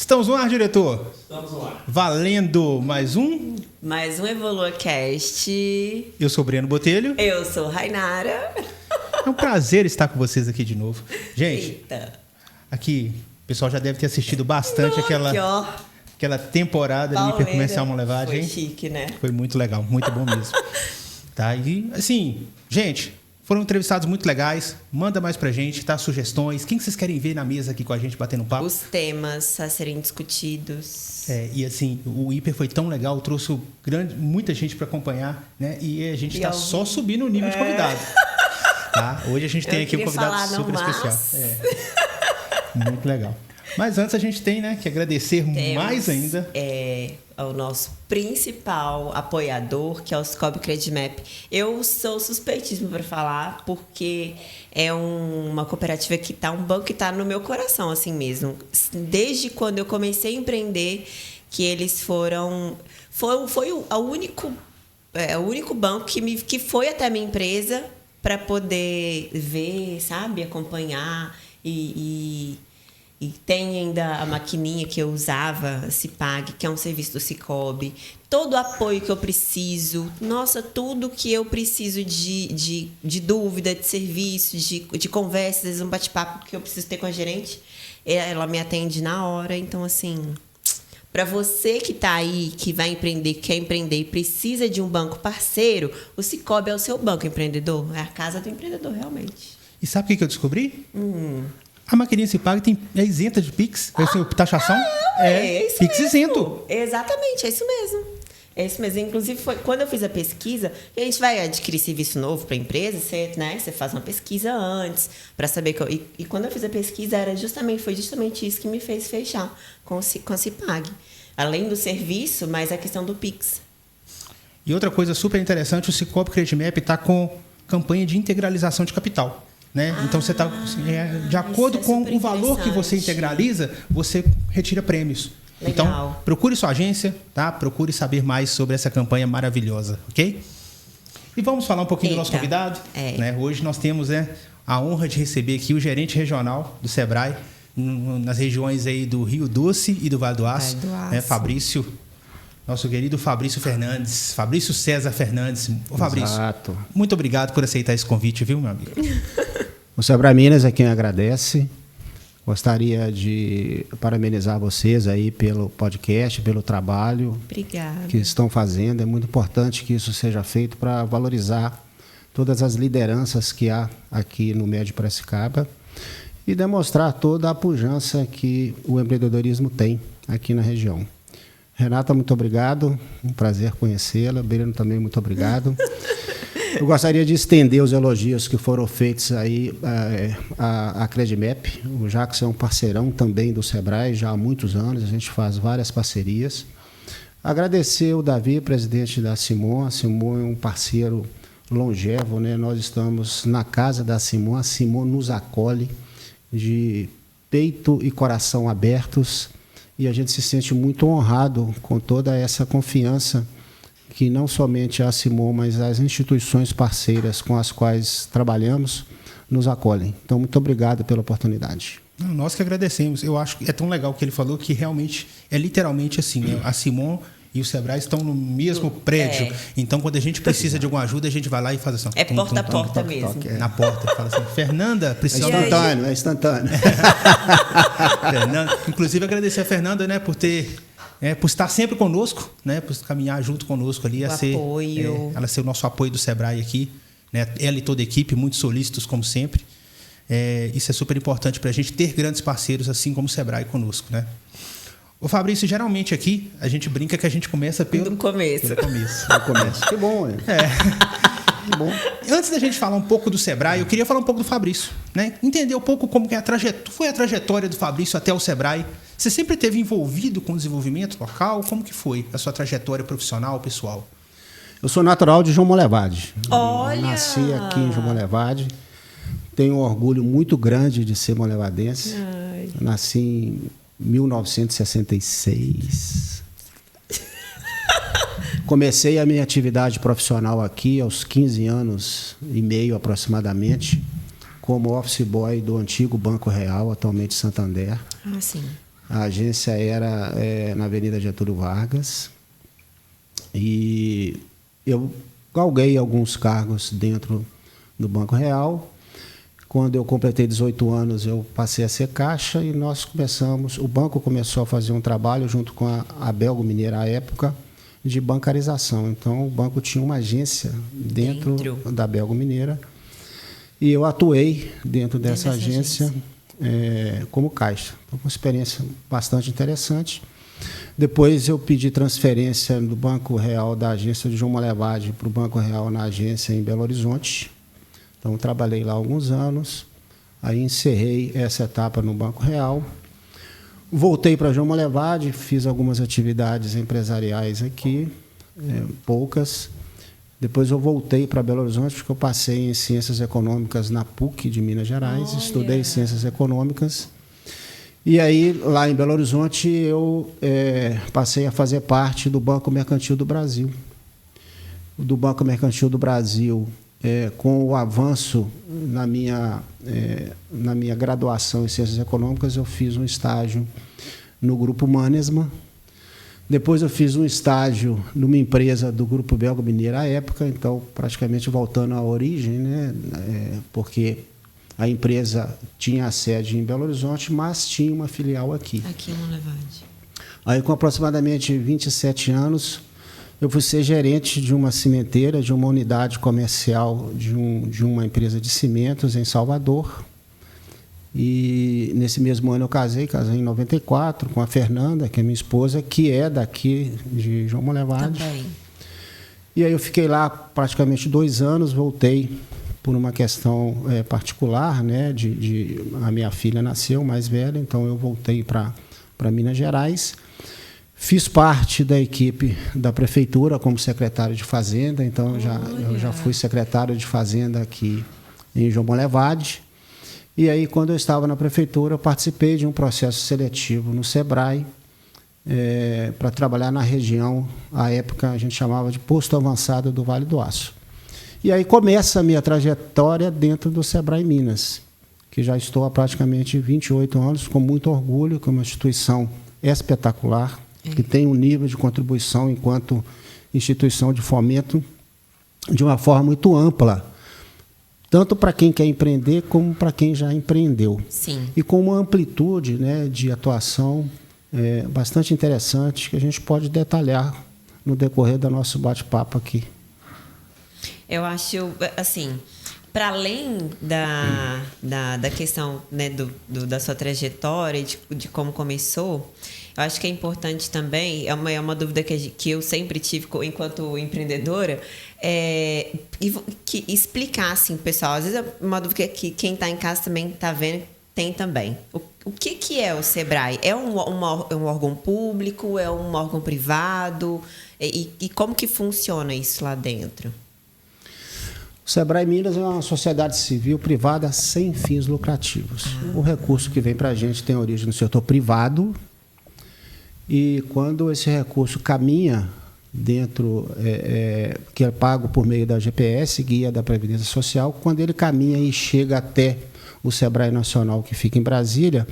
Estamos no ar, diretor? Estamos no ar. Valendo mais um? Mais um EvoluaCast. Eu sou o Breno Botelho. Eu sou Rainara. É um prazer estar com vocês aqui de novo. Gente, Eita. aqui o pessoal já deve ter assistido bastante aquela temporada do Hipercomercial Monlevade, Foi hein? chique, né? Foi muito legal, muito bom mesmo. Tá? E assim, gente, foram entrevistados muito legais. Manda mais pra gente, tá? Sugestões. Quem que vocês querem ver na mesa aqui com a gente batendo papo? Os temas a serem discutidos. E assim, o Hiper foi tão legal, trouxe muita gente para acompanhar, né? E a gente está só subindo o nível de convidado. Tá? Hoje a gente tem aqui um convidado super especial. Muito legal. Mas antes a gente tem, né, que agradecer mais ainda. Ao nosso principal apoiador, que é o Cicobi Credimap. Eu sou suspeitíssima para falar, porque é uma cooperativa que tá, um banco que tá no meu coração, assim mesmo. Desde quando eu comecei a empreender, que eles foram... Foi o único banco que foi até a minha empresa para poder ver, sabe, acompanhar e tem ainda a maquininha que eu usava, Cipag, que é um serviço do Cicobi. Todo o apoio que eu preciso, nossa, tudo que eu preciso de dúvida, de serviço, de conversa, às vezes um bate-papo que eu preciso ter com a gerente, ela me atende na hora. Então, assim, para você que está aí, que vai empreender, que quer empreender e precisa de um banco parceiro, o Cicobi é o seu banco empreendedor, é a casa do empreendedor, realmente. E sabe o que eu descobri? A maquininha Cipag é isenta de Pix, taxação. É isso Pix mesmo. isento. Exatamente, é isso mesmo. É isso mesmo. Inclusive, quando eu fiz a pesquisa, a gente vai adquirir serviço novo para a empresa, você faz uma pesquisa antes para saber e quando eu fiz a pesquisa foi justamente isso que me fez fechar com a Cipag. Além do serviço, mas a questão do Pix. E outra coisa super interessante, o Cicobi Credimap está com campanha de integralização de capital. Né? Então, você está de acordo com o valor que você integraliza, você retira prêmios. Legal. Então, procure sua agência, tá? Procure saber mais sobre essa campanha maravilhosa, ok? E vamos falar um pouquinho do nosso convidado. Né? Hoje nós temos a honra de receber aqui o gerente regional do Sebrae, nas regiões aí do Rio Doce e do Vale do Aço, né? Fabrício, nosso querido Fabrício Fernandes, Fabrício César Fernandes. Ô, Fabrício, exato. Muito obrigado por aceitar esse convite, viu, meu amigo? O Sebrae Minas é quem agradece. Gostaria de parabenizar vocês aí pelo podcast, pelo trabalho que estão fazendo. É muito importante que isso seja feito para valorizar todas as lideranças que há aqui no Médio Piracicaba e demonstrar toda a pujança que o empreendedorismo tem aqui na região. Renata, muito obrigado. Um prazer conhecê-la. Breno também, muito obrigado. Eu gostaria de estender os elogios que foram feitos aí à Credimap. O Jacques é um parceirão também do Sebrae, já há muitos anos, a gente faz várias parcerias. Agradecer o Davi, presidente da Simon. A Simon é um parceiro longevo, né? Nós estamos na casa da Simon, a Simon nos acolhe de peito e coração abertos e a gente se sente muito honrado com toda essa confiança que não somente a Simon, mas as instituições parceiras com as quais trabalhamos nos acolhem. Então, muito obrigado pela oportunidade. Nós que agradecemos. Eu acho que é tão legal o que ele falou, que realmente é literalmente assim, né? A Simon e o Sebrae estão no mesmo prédio. Então, quando a gente precisa de alguma ajuda, a gente vai lá e faz assim. É porta a porta mesmo. Na porta. Fala assim, Fernanda, precisa... É instantâneo. Fernanda, inclusive, agradecer a Fernanda, né, por estar sempre conosco, né, por caminhar junto conosco ali, ela ser o nosso apoio do Sebrae aqui, né, ela e toda a equipe, muito solícitos como sempre. Isso é super importante para a gente ter grandes parceiros assim como o Sebrae conosco, né? Ô Fabrício, geralmente aqui a gente brinca que a gente começa pelo começo. Que bom, hein? Que bom. Antes da gente falar um pouco do Sebrae, eu queria falar um pouco do Fabrício, né? Entender um pouco como que foi a trajetória do Fabrício até o Sebrae. Você sempre esteve envolvido com o desenvolvimento local? Como que foi a sua trajetória profissional, pessoal? Eu sou natural de João Monlevade. Olha! Nasci aqui em João Monlevade. Tenho um orgulho muito grande de ser monlevadense. Nasci em 1966. Comecei a minha atividade profissional aqui aos 15 anos e meio aproximadamente, como office boy do antigo Banco Real, atualmente Santander. Sim. A agência era na Avenida Getúlio Vargas. E eu galguei alguns cargos dentro do Banco Real. Quando eu completei 18 anos, eu passei a ser caixa e nós começamos, o banco começou a fazer um trabalho junto com a Belgo Mineira à época de bancarização. Então, o banco tinha uma agência dentro da Belgo Mineira e eu atuei dentro dessa agência como caixa. Foi uma experiência bastante interessante. Depois eu pedi transferência do Banco Real da agência de João Molevade para o Banco Real na agência em Belo Horizonte. Então, trabalhei lá alguns anos, aí encerrei essa etapa no Banco Real. Voltei para João Molevade, fiz algumas atividades empresariais aqui, poucas. Depois eu voltei para Belo Horizonte, porque eu passei em Ciências Econômicas na PUC de Minas Gerais, estudei Ciências Econômicas. E aí, lá em Belo Horizonte, eu passei a fazer parte do Banco Mercantil do Brasil. Do Banco Mercantil do Brasil, com o avanço na minha graduação em Ciências Econômicas, eu fiz um estágio no Grupo Mannesmann. Depois eu fiz um estágio numa empresa do Grupo Belgo Mineira à época, então praticamente voltando à origem, né? Porque a empresa tinha a sede em Belo Horizonte, mas tinha uma filial aqui. Aqui em Molevade. Aí, com aproximadamente 27 anos, eu fui ser gerente de uma cimenteira, de uma unidade comercial de uma empresa de cimentos em Salvador. E nesse mesmo ano eu casei em 94 com a Fernanda, que é minha esposa, que é daqui de João Molevade. Também. E aí eu fiquei lá praticamente 2 anos, voltei por uma questão particular, né? A minha filha nasceu mais velha, então eu voltei para Minas Gerais. Fiz parte da equipe da prefeitura como secretário de Fazenda, então eu já fui secretário de Fazenda aqui em João Molevade. E aí, quando eu estava na prefeitura, eu participei de um processo seletivo no SEBRAE para trabalhar na região, à época a gente chamava de Posto Avançado do Vale do Aço. E aí começa a minha trajetória dentro do SEBRAE Minas, que já estou há praticamente 28 anos, com muito orgulho, que é uma instituição espetacular, que tem um nível de contribuição enquanto instituição de fomento de uma forma muito ampla, tanto para quem quer empreender como para quem já empreendeu. Sim. E com uma amplitude, né, de atuação bastante interessante, que a gente pode detalhar no decorrer do nosso bate-papo aqui. Eu acho, assim, para além da questão, né, da sua trajetória, de como começou, eu acho que é importante também, é uma dúvida que eu sempre tive enquanto empreendedora, que explicar, assim, pessoal, às vezes é uma dúvida que quem está em casa também está vendo, tem também. O que é o SEBRAE? É um órgão público? É um órgão privado? E como que funciona isso lá dentro? O SEBRAE Minas é uma sociedade civil privada sem fins lucrativos. O recurso que vem para a gente tem origem no setor privado, e quando esse recurso caminha dentro, que é pago por meio da GPS, Guia da Previdência Social, quando ele caminha e chega até o SEBRAE Nacional, que fica em Brasília,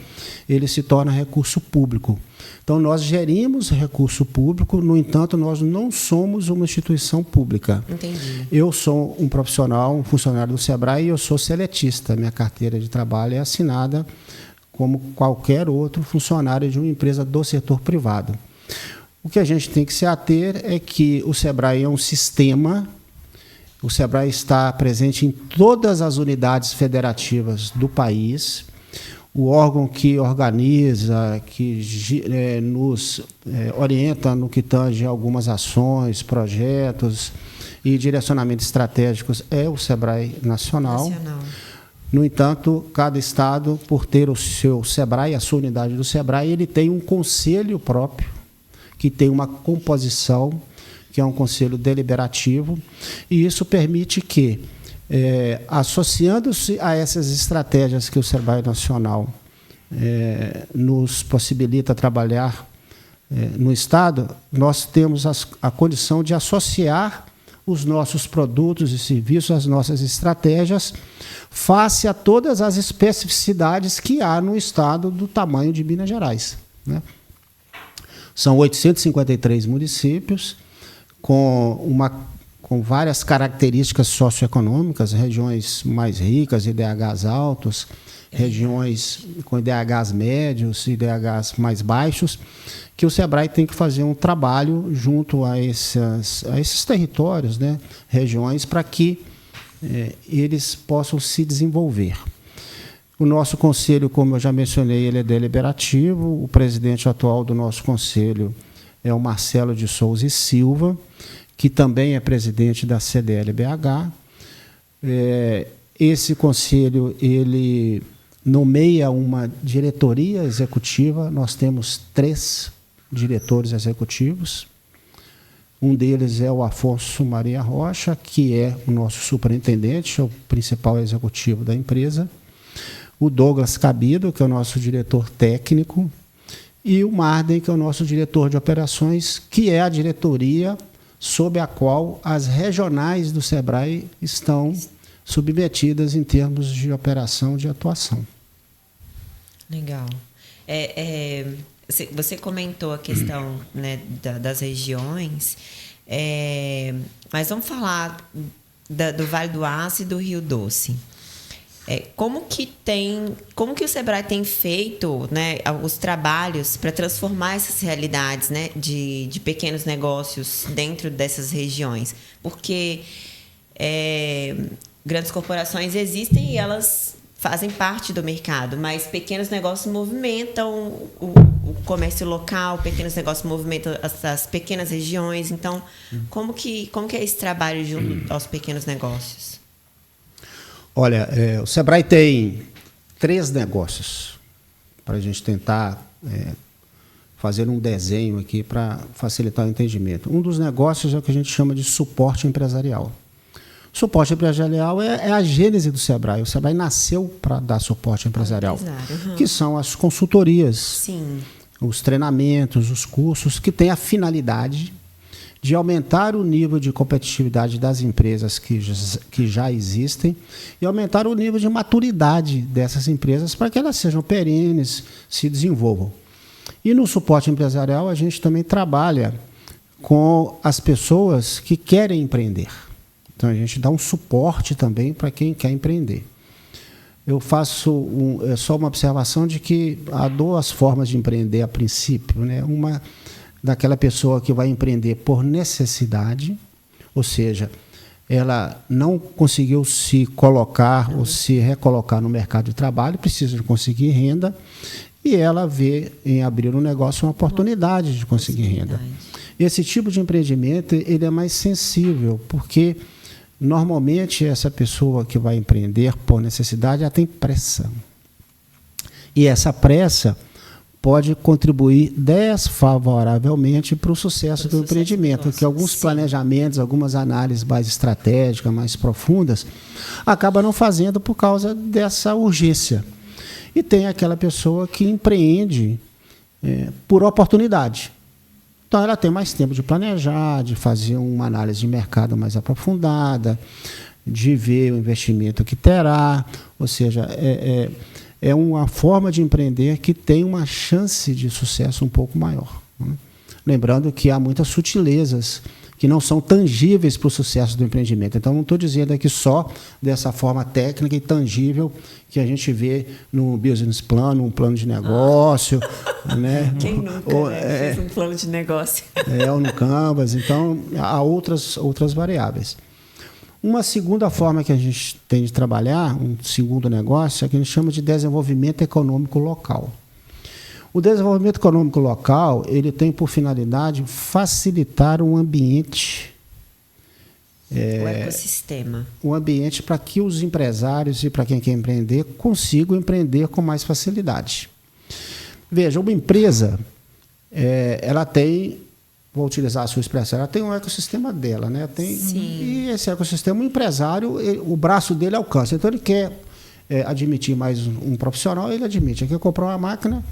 ele se torna recurso público. Então, nós gerimos recurso público, no entanto, nós não somos uma instituição pública. Entendi. Eu sou um profissional, um funcionário do SEBRAE, e eu sou seletista. Minha carteira de trabalho é assinada como qualquer outro funcionário de uma empresa do setor privado. O que a gente tem que se ater é que o SEBRAE é um sistema. O SEBRAE está presente em todas as unidades federativas do país. O órgão que organiza, que nos orienta no que tange algumas ações, projetos e direcionamentos estratégicos é o SEBRAE Nacional. No entanto, cada estado, por ter o seu SEBRAE, a sua unidade do SEBRAE, ele tem um conselho próprio, que tem uma composição, que é um conselho deliberativo, e isso permite que, associando-se a essas estratégias que o SEBRAE Nacional nos possibilita trabalhar no Estado, nós temos a condição de associar os nossos produtos e serviços, as nossas estratégias, face a todas as especificidades que há no Estado do tamanho de Minas Gerais. né? São 853 municípios com várias características socioeconômicas, regiões mais ricas, IDHs altos, regiões com IDHs médios, IDHs mais baixos, que o SEBRAE tem que fazer um trabalho junto a esses territórios, né, regiões, para que eles possam se desenvolver. O nosso conselho, como eu já mencionei, ele é deliberativo. O presidente atual do nosso conselho é o Marcelo de Souza e Silva, que também é presidente da CDL-BH. Esse conselho ele nomeia uma diretoria executiva. Nós temos 3 diretores executivos. Um deles é o Afonso Maria Rocha, que é o nosso superintendente, é o principal executivo da empresa. O Douglas Cabido, que é o nosso diretor técnico, e o Marden, que é o nosso diretor de operações, que é a diretoria sob a qual as regionais do SEBRAE estão submetidas em termos de operação, de atuação. Legal. Você comentou a questão, né, das regiões, mas vamos falar do Vale do Aço e do Rio Doce. Como que o SEBRAE tem feito, né, os trabalhos para transformar essas realidades, né, de pequenos negócios dentro dessas regiões? Porque grandes corporações existem e elas fazem parte do mercado, mas pequenos negócios movimentam o comércio local, pequenos negócios movimentam as pequenas regiões. Então, como que é esse trabalho junto aos pequenos negócios? Olha, o SEBRAE tem 3 negócios para a gente tentar fazer um desenho aqui para facilitar o entendimento. Um dos negócios é o que a gente chama de suporte empresarial. Suporte empresarial é a gênese do SEBRAE. O SEBRAE nasceu para dar suporte empresarial, que são as consultorias, sim, os treinamentos, os cursos, que têm a finalidade de aumentar o nível de competitividade das empresas que já existem e aumentar o nível de maturidade dessas empresas para que elas sejam perenes, se desenvolvam. E no suporte empresarial, a gente também trabalha com as pessoas que querem empreender. Então, a gente dá um suporte também para quem quer empreender. Eu faço só uma observação de que há 2 formas de empreender a princípio, né? Uma daquela pessoa que vai empreender por necessidade, ou seja, ela não conseguiu se colocar ou se recolocar no mercado de trabalho, precisa de conseguir renda, e ela vê em abrir um negócio uma oportunidade de conseguir renda. Esse tipo de empreendimento ele é mais sensível, porque normalmente essa pessoa que vai empreender por necessidade, ela tem pressa. E essa pressa pode contribuir desfavoravelmente para o sucesso do empreendimento, que alguns planejamentos, algumas análises mais estratégicas, mais profundas, acabam não fazendo por causa dessa urgência. E tem aquela pessoa que empreende por oportunidade. Então, ela tem mais tempo de planejar, de fazer uma análise de mercado mais aprofundada, de ver o investimento que terá, ou seja, é uma forma de empreender que tem uma chance de sucesso um pouco maior, né? Lembrando que há muitas sutilezas que não são tangíveis para o sucesso do empreendimento. Então, não estou dizendo aqui só dessa forma técnica e tangível que a gente vê no business plan, um plano de negócio. Né? Quem nunca fez um plano de negócio? Ou no Canvas. Então, há outras variáveis. Uma segunda forma que a gente tem de trabalhar, um segundo negócio, é que a gente chama de desenvolvimento econômico local. O desenvolvimento econômico local ele tem por finalidade facilitar um ambiente. O ecossistema. Um ambiente para que os empresários e para quem quer empreender consigam empreender com mais facilidade. Veja, uma empresa, ela tem... Vou utilizar a sua expressão, ela tem um ecossistema dela, né? E esse ecossistema, o empresário, o braço dele alcança. Então, ele quer admitir mais um profissional, ele admite. Ele quer comprar uma máquina,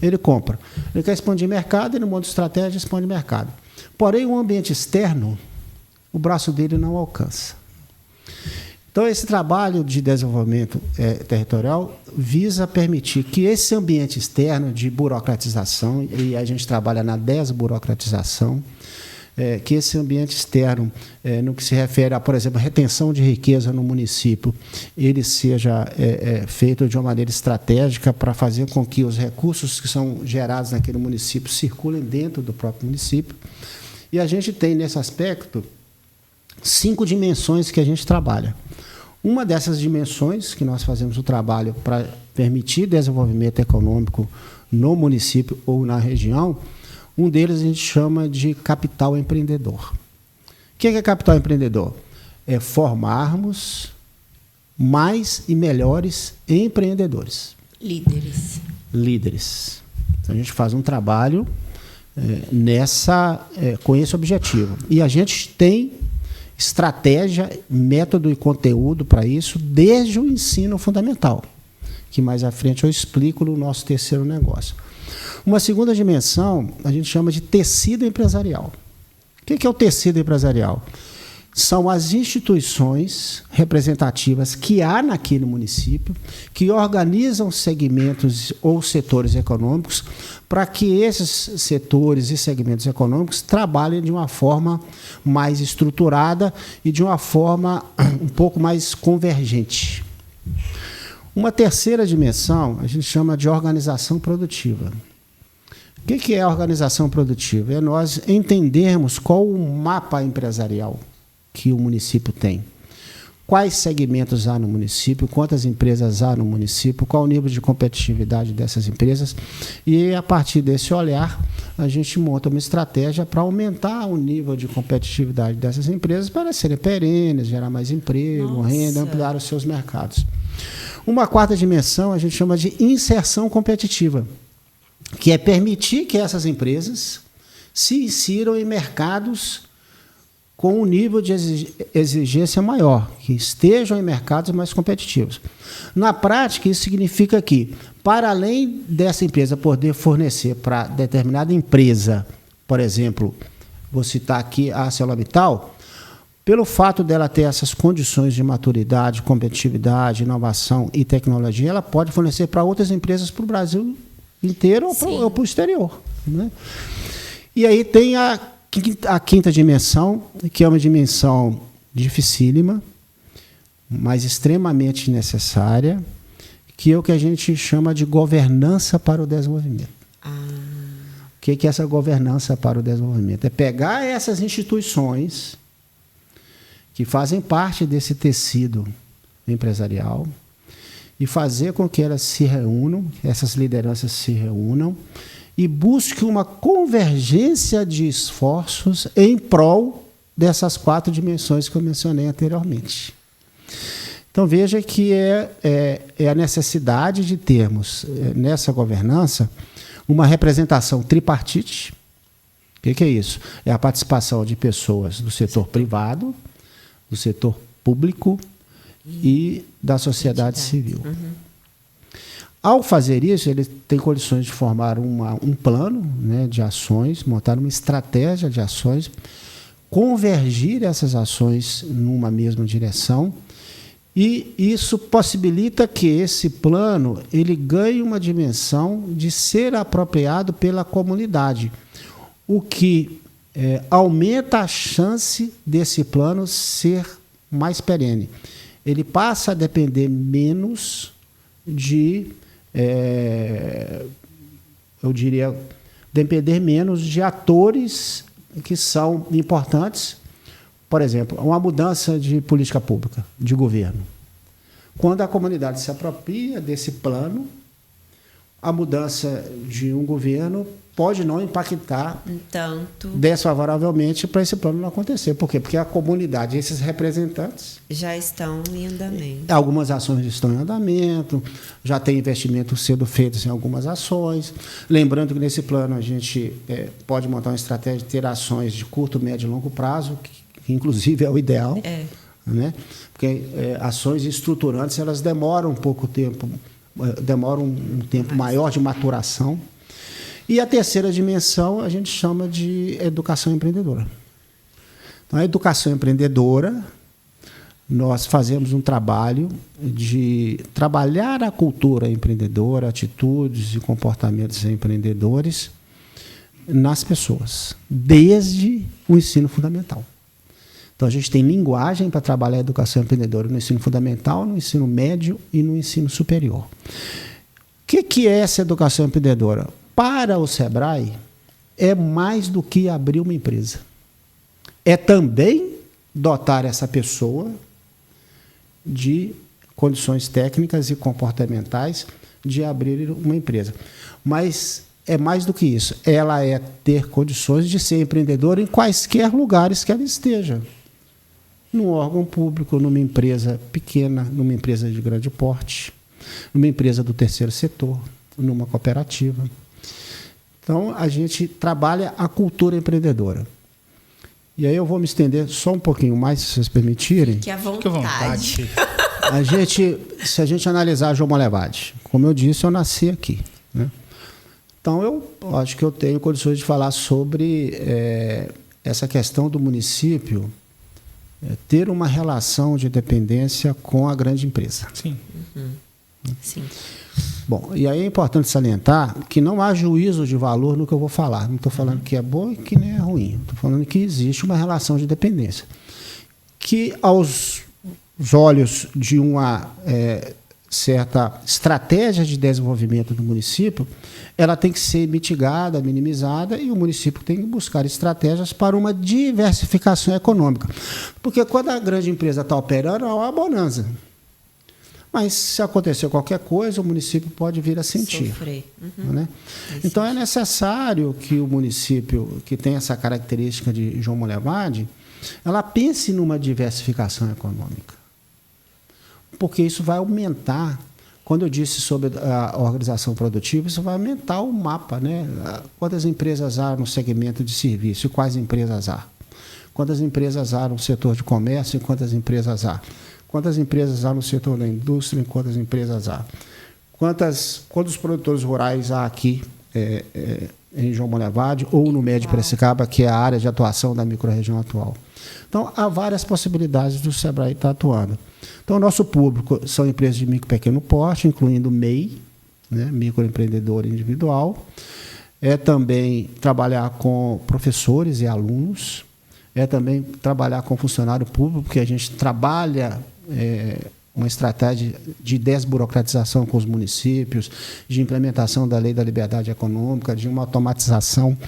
ele compra. Ele quer expandir mercado, ele monta estratégia, expande mercado. Porém, o ambiente externo, o braço dele não alcança. Então, esse trabalho de desenvolvimento territorial visa permitir que esse ambiente externo de burocratização, e a gente trabalha na desburocratização, que esse ambiente externo, no que se refere a, por exemplo, a retenção de riqueza no município, ele seja feito de uma maneira estratégica para fazer com que os recursos que são gerados naquele município circulem dentro do próprio município. E a gente tem, nesse aspecto, 5 dimensões que a gente trabalha. Uma dessas dimensões que nós fazemos o trabalho para permitir desenvolvimento econômico no município ou na região, um deles a gente chama de capital empreendedor. O que é capital empreendedor? É formarmos mais e melhores empreendedores. Líderes. Então, a gente faz um trabalho com esse objetivo. E a gente tem estratégia, método e conteúdo para isso desde o ensino fundamental, que mais à frente eu explico no nosso terceiro negócio. Uma segunda dimensão a gente chama de tecido empresarial. O que é o tecido empresarial? São as instituições representativas que há naquele município que organizam segmentos ou setores econômicos para que esses setores e segmentos econômicos trabalhem de uma forma mais estruturada e de uma forma um pouco mais convergente. Uma terceira dimensão a gente chama de organização produtiva. O que é a organização produtiva? É nós entendermos qual o mapa empresarial que o município tem. Quais segmentos há no município, quantas empresas há no município, qual o nível de competitividade dessas empresas. E, a partir desse olhar, a gente monta uma estratégia para aumentar o nível de competitividade dessas empresas para serem perenes, gerar mais emprego, renda, ampliar os seus mercados. Uma quarta dimensão a gente chama de inserção competitiva, que é permitir que essas empresas se insiram em mercados com um nível de exigência maior, que estejam em mercados mais competitivos. Na prática, isso significa que, para além dessa empresa poder fornecer para determinada empresa, por exemplo, vou citar aqui a ArcelorMittal, pelo fato dela ter essas condições de maturidade, competitividade, inovação e tecnologia, ela pode fornecer para outras empresas para o Brasil inteiro ou para o exterior. Né? E aí tem a quinta dimensão, que é uma dimensão dificílima, mas extremamente necessária, que é o que a gente chama de governança para o desenvolvimento. O que é essa governança para o desenvolvimento? É pegar essas instituições que fazem parte desse tecido empresarial e fazer com que elas se reúnam, essas lideranças se reúnam, e busque uma convergência de esforços em prol dessas 4 dimensões que eu mencionei anteriormente. Então, veja que é a necessidade de termos, nessa governança, uma representação tripartite. O que é isso? É a participação de pessoas do setor privado, do setor público e da sociedade civil. Ao fazer isso, ele tem condições de formar um plano, né, de ações, montar uma estratégia de ações, convergir essas ações numa mesma direção, e isso possibilita que esse plano ele ganhe uma dimensão de ser apropriado pela comunidade, o que aumenta a chance desse plano ser mais perene. Ele passa a depender menos eu diria, depender menos de atores que são importantes. Por exemplo, uma mudança de política pública, de governo. Quando a comunidade se apropria desse plano, a mudança de um governo pode não impactar tanto desfavoravelmente para esse plano não acontecer. Por quê? Porque a comunidade, esses representantes já estão em andamento. Algumas ações estão em andamento, já tem investimentos sendo feitos em algumas ações. Lembrando que nesse plano a gente pode montar uma estratégia de ter ações de curto, médio e longo prazo, que inclusive é o ideal. Né? Porque ações estruturantes elas demoram um pouco tempo, demoram um tempo maior de maturação. E a terceira dimensão a gente chama de educação empreendedora. Então, a educação empreendedora nós fazemos um trabalho de trabalhar a cultura empreendedora, atitudes e comportamentos empreendedores nas pessoas, desde o ensino fundamental. Então, a gente tem linguagem para trabalhar a educação empreendedora no ensino fundamental, no ensino médio e no ensino superior. O que é essa educação empreendedora? Para o Sebrae, é mais do que abrir uma empresa. É também dotar essa pessoa de condições técnicas e comportamentais de abrir uma empresa. Mas é mais do que isso. Ela é ter condições de ser empreendedora em quaisquer lugares que ela esteja. Num órgão público, numa empresa pequena, numa empresa de grande porte, numa empresa do terceiro setor, numa cooperativa. Então, a gente trabalha a cultura empreendedora. E aí eu vou me estender só um pouquinho mais, se vocês permitirem. Fique à vontade. Se a gente analisar João Molevade, como eu disse, eu nasci aqui, né? Então, eu acho que eu tenho condições de falar sobre essa questão do município ter uma relação de dependência com a grande empresa. Sim. Uhum. Sim. Bom, e aí é importante salientar que não há juízo de valor no que eu vou falar. Não estou falando que é bom e que nem é ruim. Estou falando que existe uma relação de dependência. Que, aos olhos de uma certa estratégia de desenvolvimento do município, ela tem que ser mitigada, minimizada, e o município tem que buscar estratégias para uma diversificação econômica. Porque quando a grande empresa está operando, há uma bonança. Mas, se acontecer qualquer coisa, o município pode vir a sentir. Sofrer. Uhum. Né? Então, é necessário que o município, que tem essa característica de João Molevade, ela pense numa diversificação econômica. Porque isso vai aumentar. Quando eu disse sobre a organização produtiva, isso vai aumentar o mapa, né? Quantas empresas há no segmento de serviço e quais empresas há? Quantas empresas há no setor de comércio e quantas empresas há? Quantas empresas há no setor da indústria e quantas empresas há? Quantos produtores rurais há aqui em João Molevade ou no Médio Piracicaba, que é a área de atuação da microrregião atual? Então, há várias possibilidades do Sebrae estar atuando. Então, o nosso público são empresas de micro e pequeno porte, incluindo MEI, né, microempreendedor individual. É também trabalhar com professores e alunos. É também trabalhar com funcionário público, porque a gente trabalha uma estratégia de desburocratização com os municípios, de implementação da Lei da Liberdade Econômica, de uma automatização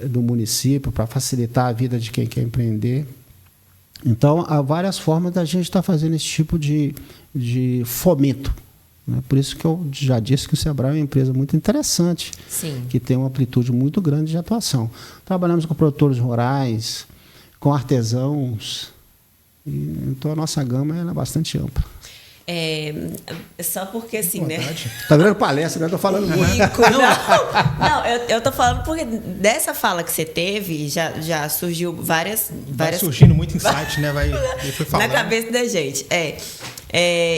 do município para facilitar a vida de quem quer empreender. Então, há várias formas da gente estar fazendo esse tipo de fomento. Né? Por isso que eu já disse que o Sebrae é uma empresa muito interessante, Sim. que tem uma amplitude muito grande de atuação. Trabalhamos com produtores rurais, com artesãos, então a nossa gama é bastante ampla. Só porque assim, né? Tá vendo palestra, né? Eu tô falando muito. Não, eu tô falando porque dessa fala que você teve, já surgiu várias... Vai surgindo muito insight, né? Foi falando. Na cabeça da gente.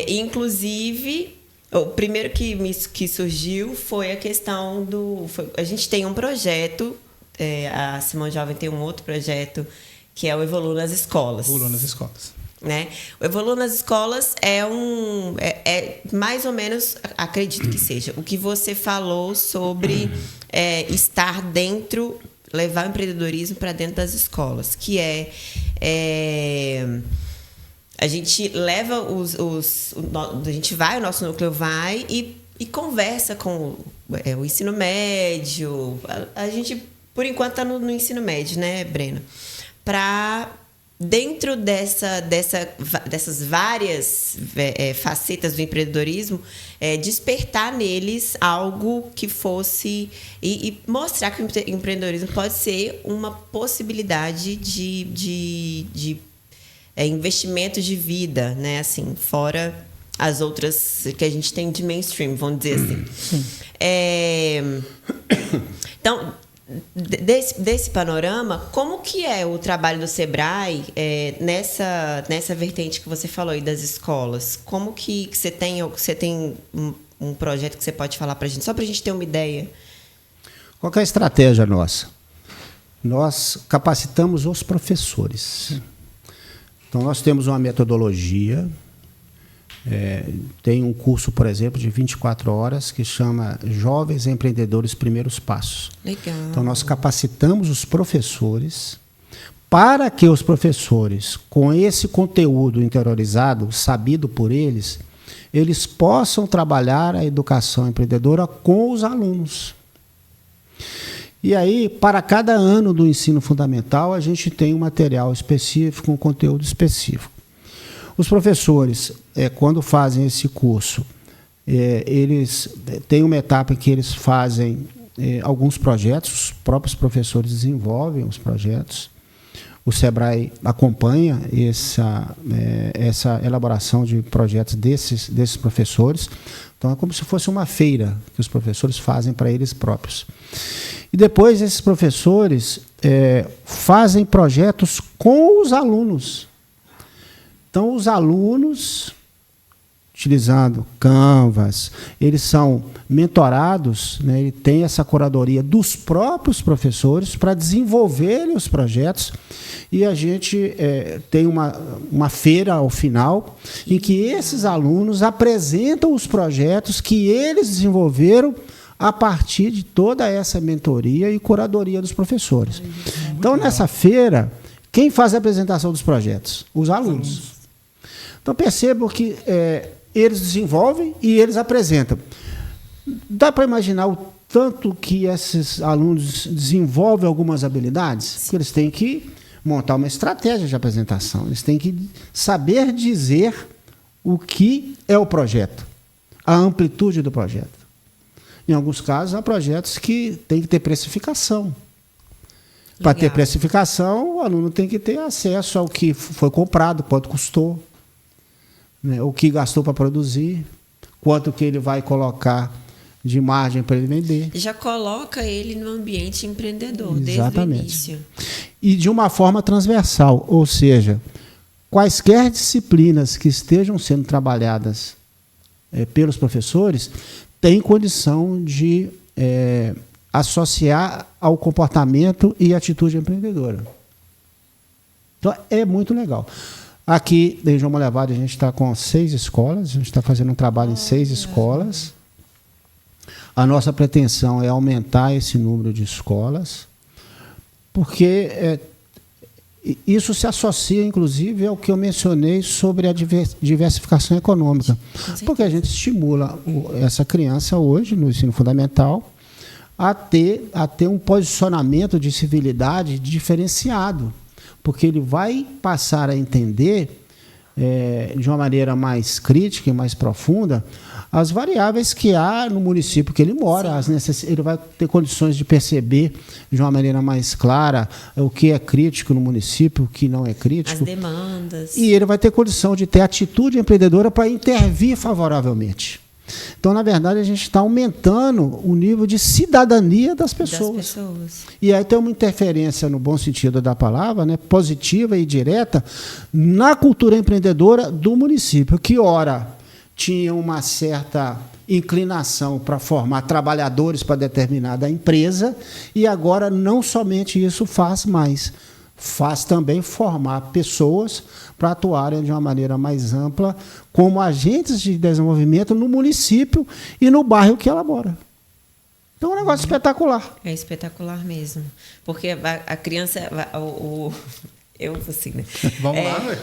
Inclusive, o primeiro que surgiu foi a questão a gente tem um projeto, a Simão Jovem tem um outro projeto, que é o Evolua nas Escolas. Evolua nas Escolas. Né? O Evolua nas Escolas é mais ou menos, acredito que seja, o que você falou sobre estar dentro, levar o empreendedorismo para dentro das escolas, que a gente leva a gente vai, o nosso núcleo vai e conversa com o ensino médio. A gente, por enquanto, está no ensino médio, né, Breno? Para, dentro dessas várias facetas do empreendedorismo, despertar neles algo que fosse... E mostrar que o empreendedorismo pode ser uma possibilidade de investimento de vida, né? Assim, fora as outras que a gente tem de mainstream, vamos dizer assim. Então... Desse panorama, como que é o trabalho do Sebrae nessa vertente que você falou aí das escolas? Como que você tem um projeto que você pode falar para a gente, só para a gente ter uma ideia? Qual que é a estratégia nossa? Nós capacitamos os professores. Então, nós temos uma metodologia. Tem um curso, por exemplo, de 24 horas que chama Jovens Empreendedores Primeiros Passos. Legal. Então, nós capacitamos os professores para que os professores, com esse conteúdo interiorizado, sabido por eles, eles possam trabalhar a educação empreendedora com os alunos. E aí, para cada ano do ensino fundamental, a gente tem um material específico, um conteúdo específico. Os professores, quando fazem esse curso, eles têm uma etapa em que eles fazem alguns projetos, os próprios professores desenvolvem os projetos. O SEBRAE acompanha essa elaboração de projetos desses professores. Então, é como se fosse uma feira que os professores fazem para eles próprios. E depois, esses professores fazem projetos com os alunos. Então, os alunos, utilizando Canvas, eles são mentorados, né? Ele tem essa curadoria dos próprios professores para desenvolverem os projetos, e a gente tem uma feira ao final em que esses alunos apresentam os projetos que eles desenvolveram a partir de toda essa mentoria e curadoria dos professores. Então, nessa feira, quem faz a apresentação dos projetos? Os alunos. Então, percebam que eles desenvolvem e eles apresentam. Dá para imaginar o tanto que esses alunos desenvolvem algumas habilidades? Porque eles têm que montar uma estratégia de apresentação, eles têm que saber dizer o que é o projeto, a amplitude do projeto. Em alguns casos, há projetos que têm que ter precificação. Para ter precificação, o aluno tem que ter acesso ao que foi comprado, quanto custou, né, o que gastou para produzir, quanto que ele vai colocar de margem para ele vender. Já coloca ele no ambiente empreendedor. Exatamente. Desde o início. E de uma forma transversal, ou seja, quaisquer disciplinas que estejam sendo trabalhadas pelos professores têm condição de associar ao comportamento e atitude empreendedora. Então, é muito legal. Aqui, em João Molevade, a gente está com 6 escolas, a gente está fazendo um trabalho em 6 escolas. A nossa pretensão é aumentar esse número de escolas, porque isso se associa, inclusive, ao que eu mencionei sobre a diversificação econômica. Porque a gente estimula essa criança hoje, no ensino fundamental, a ter um posicionamento de civilidade diferenciado, porque ele vai passar a entender, de uma maneira mais crítica e mais profunda, as variáveis que há no município que ele mora. Ele vai ter condições de perceber de uma maneira mais clara o que é crítico no município, o que não é crítico. As demandas. E ele vai ter condição de ter atitude empreendedora para intervir favoravelmente. Então, na verdade, a gente está aumentando o nível de cidadania das pessoas. E aí tem uma interferência, no bom sentido da palavra, né, positiva e direta, na cultura empreendedora do município, que, ora, tinha uma certa inclinação para formar trabalhadores para determinada empresa, e agora não somente isso faz mais, faz também formar pessoas para atuarem de uma maneira mais ampla como agentes de desenvolvimento no município e no bairro que ela mora. Então, é um negócio espetacular. É espetacular mesmo. Porque a criança... eu, assim, né? Vamos lá, ué.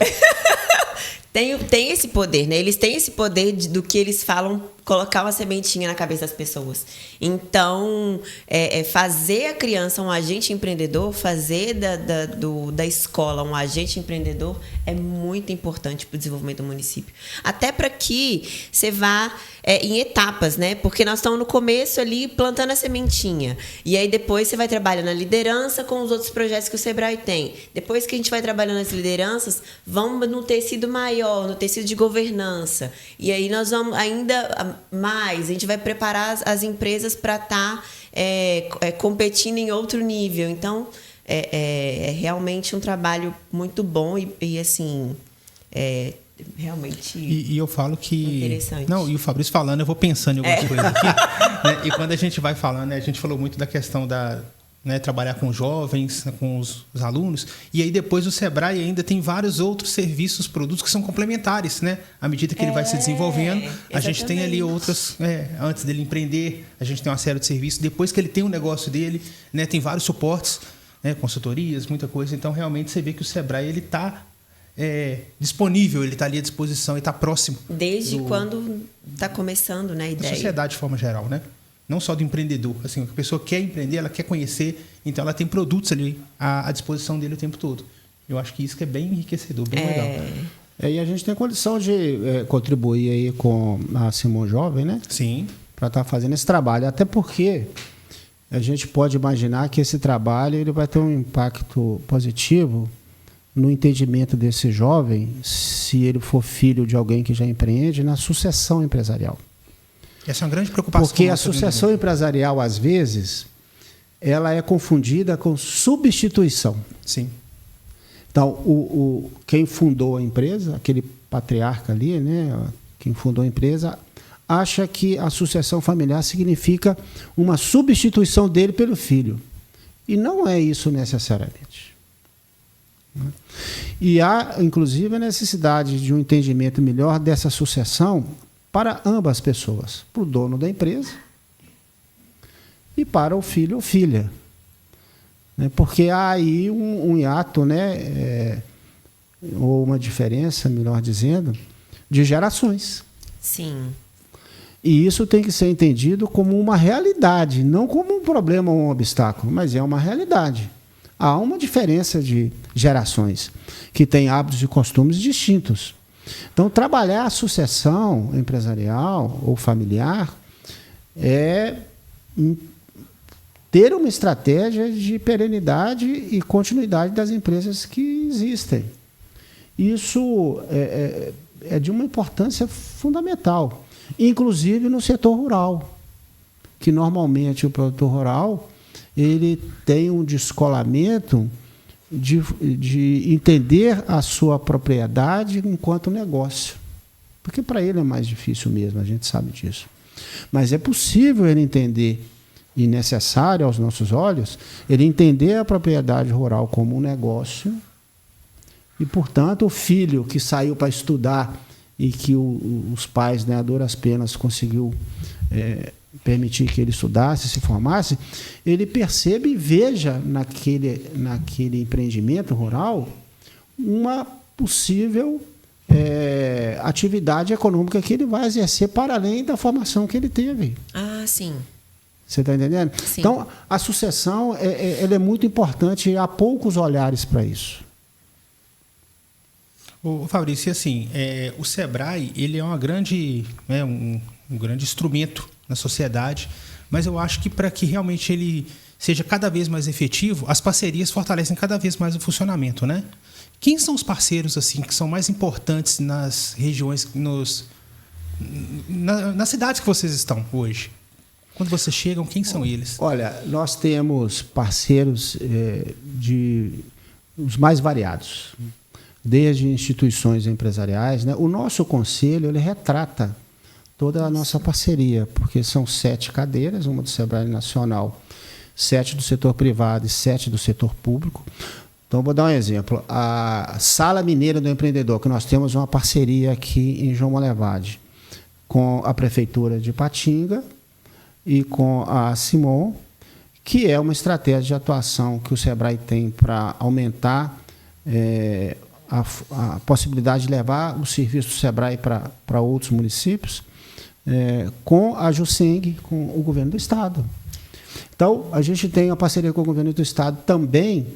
Tem esse poder, né? Eles têm esse poder do que eles falam, colocar uma sementinha na cabeça das pessoas. Então, fazer a criança um agente empreendedor, fazer da escola um agente empreendedor é muito importante para o desenvolvimento do município. Até para que você vá em etapas, né? Porque nós estamos no começo ali plantando a sementinha. E aí depois você vai trabalhando na liderança com os outros projetos que o SEBRAE tem. Depois que a gente vai trabalhando nas lideranças, vamos no tecido maior, no tecido de governança. E aí nós vamos ainda mais, a gente vai preparar as empresas para estar competindo em outro nível. Então, é realmente um trabalho muito bom e assim, realmente e eu falo que... interessante. Não, e o Fabrício falando, eu vou pensando em algumas coisas aqui. Né? E quando a gente vai falando, né, a gente falou muito da questão né, trabalhar com jovens, né, com os alunos. E aí depois o Sebrae ainda tem vários outros serviços, produtos que são complementares, né? À medida que ele vai se desenvolvendo, exatamente. A gente tem ali outras, antes dele empreender, a gente tem uma série de serviços. Depois que ele tem um negócio dele, né, tem vários suportes, né, consultorias, muita coisa. Então, realmente, você vê que o Sebrae está disponível, ele está ali à disposição e está próximo. Desde quando está começando, né, a ideia. Da sociedade de forma geral, né? Não só do empreendedor. Assim, a pessoa quer empreender, ela quer conhecer, então ela tem produtos ali à disposição dele o tempo todo. Eu acho que isso que é bem enriquecedor, bem legal. E a gente tem condição de contribuir aí com a Simon Jovem, né? Sim. Para estar fazendo esse trabalho. Até porque a gente pode imaginar que esse trabalho ele vai ter um impacto positivo no entendimento desse jovem, se ele for filho de alguém que já empreende, na sucessão empresarial. Essa é uma grande preocupação. Porque a sucessão empresarial, às vezes, ela é confundida com substituição. Sim. Então, quem fundou a empresa, aquele patriarca ali, né, quem fundou a empresa, acha que a sucessão familiar significa uma substituição dele pelo filho. E não é isso necessariamente. E há, inclusive, a necessidade de um entendimento melhor dessa sucessão para ambas as pessoas, para o dono da empresa e para o filho ou filha. Porque há aí um hiato, né, ou uma diferença, melhor dizendo, de gerações. Sim. E isso tem que ser entendido como uma realidade, não como um problema ou um obstáculo, mas é uma realidade. Há uma diferença de gerações que têm hábitos e costumes distintos. Então, trabalhar a sucessão empresarial ou familiar é ter uma estratégia de perenidade e continuidade das empresas que existem. Isso é de uma importância fundamental, inclusive no setor rural, que normalmente o produtor rural ele tem um descolamento de entender a sua propriedade enquanto negócio. Porque para ele é mais difícil mesmo, a gente sabe disso. Mas é possível ele entender, e necessário aos nossos olhos, ele entender a propriedade rural como um negócio e, portanto, o filho que saiu para estudar e que os pais, né, a duras penas, conseguiu permitir que ele estudasse, se formasse, ele percebe e veja naquele empreendimento rural uma possível atividade econômica que ele vai exercer para além da formação que ele teve. Ah, sim. Você está entendendo? Sim. Então, a sucessão ela é muito importante e há poucos olhares para isso. Ô, Fabrício, assim, o Sebrae ele é uma grande, um grande instrumento na sociedade, mas eu acho que para que realmente ele seja cada vez mais efetivo, as parcerias fortalecem cada vez mais o funcionamento, né? Quem são os parceiros assim que são mais importantes nas regiões, nas cidades que vocês estão hoje? Quando vocês chegam, quem são eles? Olha, nós temos parceiros os mais variados, desde instituições empresariais, né? O nosso conselho ele retrata toda a nossa parceria, porque são 7 cadeiras, uma do Sebrae Nacional, 7 do setor privado e 7 do setor público. Então, vou dar um exemplo. A Sala Mineira do Empreendedor, que nós temos uma parceria aqui em João Molevade, com a Prefeitura de Ipatinga e com a Simon, que é uma estratégia de atuação que o Sebrae tem para aumentar a possibilidade de levar o serviço do Sebrae para outros municípios, com a Juseng, com o governo do Estado. Então, a gente tem uma parceria com o governo do Estado também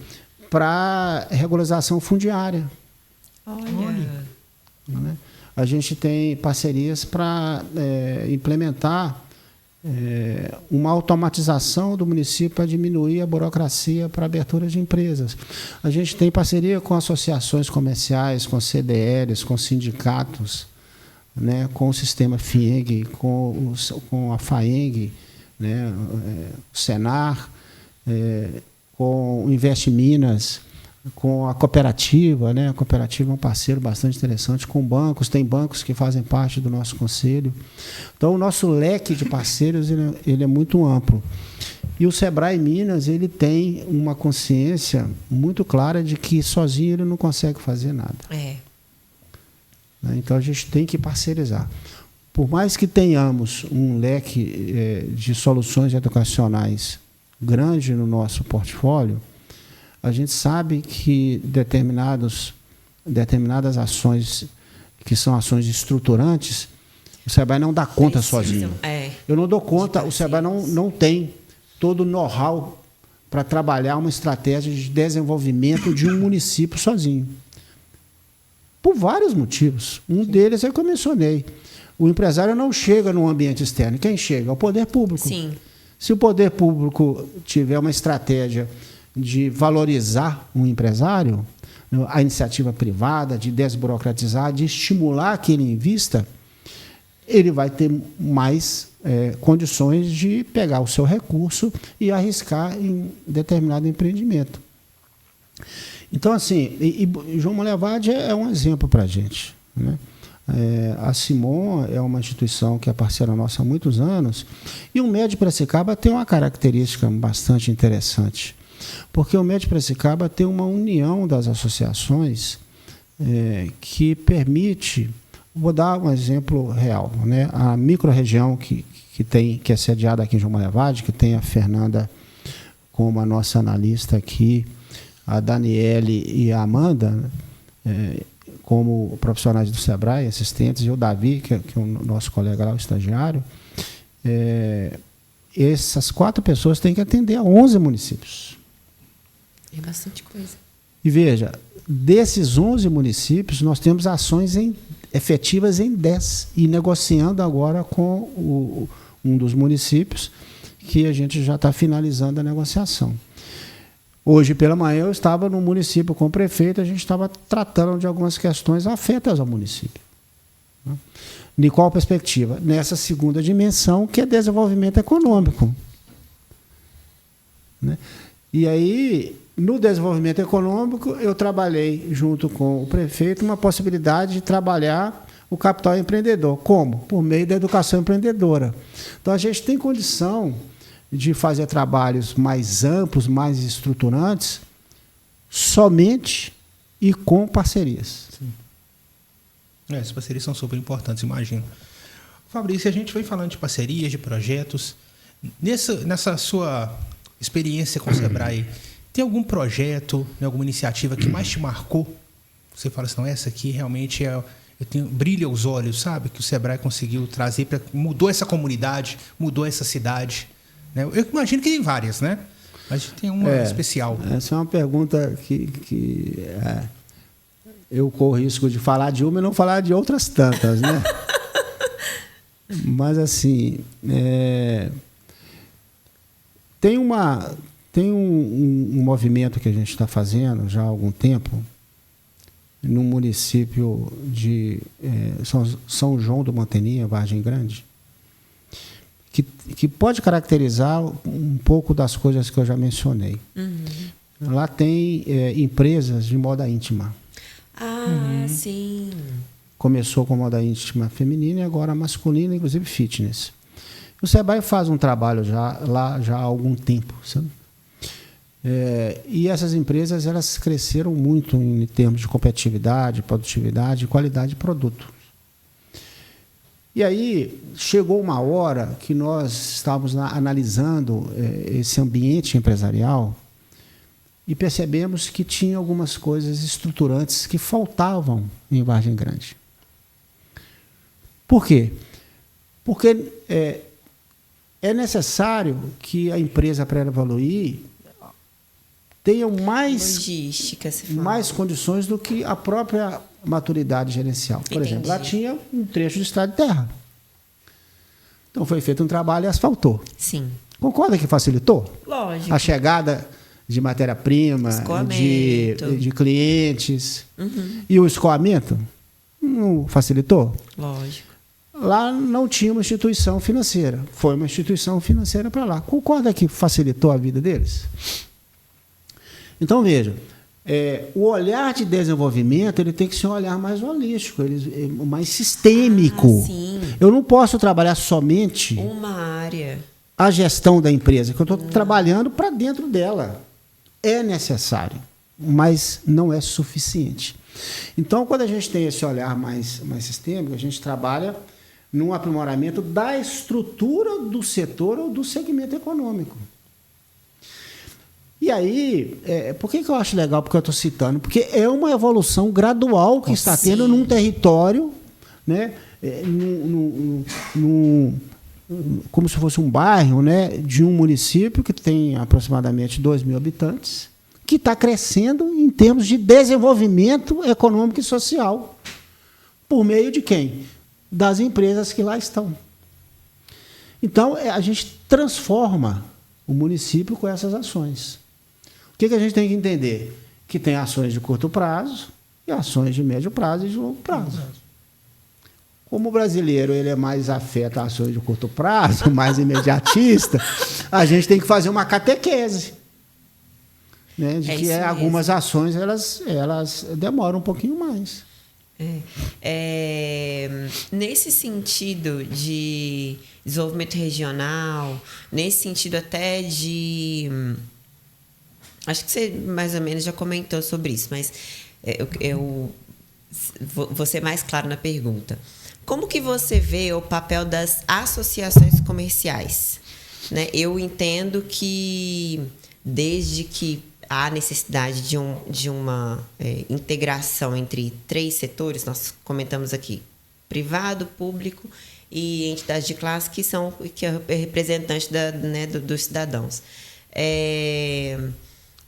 para regularização fundiária. Olha. Né? A gente tem parcerias para implementar uma automatização do município para diminuir a burocracia para abertura de empresas. A gente tem parceria com associações comerciais, com CDLs, com sindicatos, né, com o sistema FIENG, com a FAENG, né, o Senar, com o Investe Minas, com a cooperativa, né? A cooperativa é um parceiro bastante interessante, com bancos, tem bancos que fazem parte do nosso conselho. Então, o nosso leque de parceiros ele é muito amplo. E o Sebrae Minas, ele tem uma consciência muito clara de que sozinho ele não consegue fazer nada. Então, a gente tem que parcerizar. Por mais que tenhamos um leque de soluções educacionais grande no nosso portfólio, a gente sabe que determinadas ações, que são ações estruturantes, o Sebrae não dá conta sozinho. Eu não dou conta, o Sebrae não tem todo o know-how para trabalhar uma estratégia de desenvolvimento de um município sozinho. Por vários motivos. Um deles é que eu mencionei. O empresário não chega no ambiente externo. Quem chega? É o poder público. Sim. Se o poder público tiver uma estratégia de valorizar um empresário, a iniciativa privada, de desburocratizar, de estimular que ele invista, ele vai ter mais condições de pegar o seu recurso e arriscar em determinado empreendimento. Então, assim, João Monlevade é um exemplo para a gente, né? A Simon é uma instituição que é parceira nossa há muitos anos, e o MED Piracicaba tem uma característica bastante interessante, porque o MED Piracicaba tem uma união das associações que permite. Vou dar um exemplo real, né? A microrregião que é sediada aqui em João Monlevade, que tem a Fernanda como a nossa analista aqui, a Daniele e a Amanda, como profissionais do Sebrae, assistentes, e o Davi, que é o nosso colega lá, o estagiário, essas 4 pessoas têm que atender a 11 municípios. É bastante coisa. E veja, desses 11 municípios, nós temos ações efetivas em 10, e negociando agora com um dos municípios, que a gente já está finalizando a negociação. Hoje, pela manhã, eu estava no município com o prefeito, a gente estava tratando de algumas questões afetas ao município. De qual perspectiva? Nessa segunda dimensão, que é desenvolvimento econômico. Né? E aí, no desenvolvimento econômico, eu trabalhei, junto com o prefeito, uma possibilidade de trabalhar o capital empreendedor. Como? Por meio da educação empreendedora. Então, a gente tem condição de fazer trabalhos mais amplos, mais estruturantes, somente e com parcerias. Sim. Essas parcerias são super importantes, imagino. Fabrício, a gente vem falando de parcerias, de projetos. Nessa sua experiência com o Sebrae, tem algum projeto, alguma iniciativa que mais te marcou? Você fala assim, não, essa aqui realmente brilha os olhos, sabe? Que o Sebrae conseguiu trazer, mudou essa comunidade, mudou essa cidade. Eu imagino que tem várias, né? Mas tem uma especial. Essa é uma pergunta que eu corro risco de falar de uma e não falar de outras tantas, né? Mas, assim, tem um movimento que a gente está fazendo já há algum tempo no município de São João do Monteninha, Vargem Grande, que pode caracterizar um pouco das coisas que eu já mencionei. Uhum. Lá tem empresas de moda íntima. Sim. Começou com moda íntima feminina e agora masculina, inclusive fitness. O Sebrae faz um trabalho lá já há algum tempo, sabe? E essas empresas elas cresceram muito em termos de competitividade, produtividade e qualidade de produto. E aí chegou uma hora que nós estávamos analisando esse ambiente empresarial e percebemos que tinha algumas coisas estruturantes que faltavam em Vargem Grande. Por quê? Porque é necessário que a empresa, para evoluir, tenha mais condições do que a própria maturidade gerencial. Por exemplo, lá tinha um trecho de estrada de terra. Então foi feito um trabalho e asfaltou. Sim. Concorda que facilitou? Lógico. A chegada de matéria-prima, de clientes. Uhum. E o escoamento não facilitou? Lógico. Lá não tinha uma instituição financeira. Foi uma instituição financeira para lá. Concorda que facilitou a vida deles? Então, veja, o olhar de desenvolvimento ele tem que ser um olhar mais holístico, mais sistêmico. Sim. Eu não posso trabalhar somente uma área. a gestão da empresa, que eu estou trabalhando para dentro dela. É necessário, mas não é suficiente. Então, quando a gente tem esse olhar mais sistêmico, a gente trabalha num aprimoramento da estrutura do setor ou do segmento econômico. E aí, por que eu acho legal? Porque eu estou citando? Porque é uma evolução gradual que está tendo num território, né, como se fosse um bairro, né, de um município que tem aproximadamente 2.000 habitantes, que está crescendo em termos de desenvolvimento econômico e social. Por meio de quem? Das empresas que lá estão. Então, a gente transforma o município com essas ações. O que a gente tem que entender? Que tem ações de curto prazo e ações de médio prazo e de longo prazo. Como o brasileiro ele é mais afeto a ações de curto prazo, mais imediatista, a gente tem que fazer uma catequese. Né, de que algumas ações elas demoram um pouquinho mais. Nesse sentido de desenvolvimento regional, nesse sentido até de... Acho que você mais ou menos já comentou sobre isso, mas eu vou ser mais claro na pergunta. Como que você vê o papel das associações comerciais? Né? Eu entendo que desde que há necessidade de uma integração entre 3 setores, nós comentamos aqui, privado, público e entidades de classe que é representante dos cidadãos.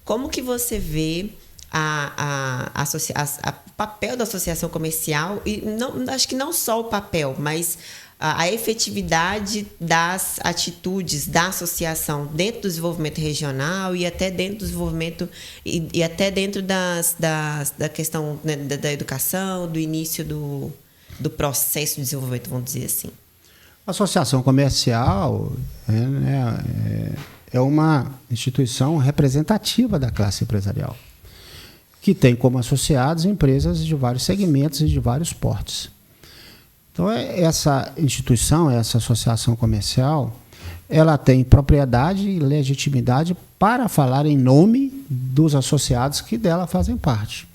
Como que você vê o papel da associação comercial, e acho que não só o papel, mas a efetividade das atitudes da associação dentro do desenvolvimento regional e até dentro do desenvolvimento e até dentro da questão, né, da educação, do início do processo de desenvolvimento, vamos dizer assim. A associação comercial é uma instituição representativa da classe empresarial, que tem como associados empresas de vários segmentos e de vários portes. Então, essa instituição, essa associação comercial, ela tem propriedade e legitimidade para falar em nome dos associados que dela fazem parte.